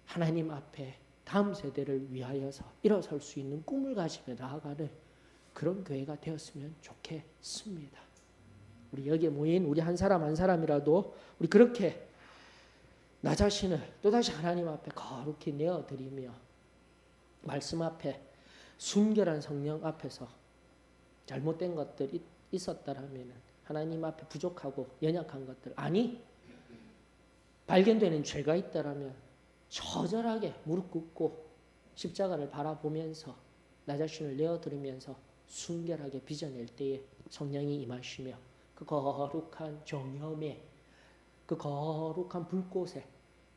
하나님 앞에 다음 세대를 위하여서 일어설 수 있는 꿈을 가지며 나아가는 그런 교회가 되었으면 좋겠습니다. 우리 여기에 모인 우리 한 사람 한 사람이라도 우리 그렇게 나 자신을 또다시 하나님 앞에 거룩히 내어드리며 말씀 앞에 순결한 성령 앞에서 잘못된 것들이 있었다라면 하나님 앞에 부족하고 연약한 것들 아니 발견되는 죄가 있다라면 처절하게 무릎 꿇고 십자가를 바라보면서 나 자신을 내어드리면서 순결하게 빚어낼 때에 성령이 임하시며 그 거룩한 정염에 그 거룩한 불꽃의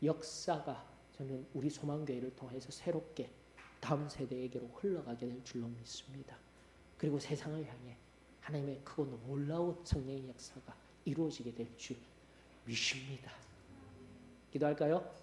역사가 저는 우리 소망교회를 통해서 새롭게 다음 세대에게로 흘러가게 될 줄로 믿습니다. 그리고 세상을 향해 하나님의 크고 놀라운 성령의 역사가 이루어지게 될 줄 믿습니다. 기도할까요?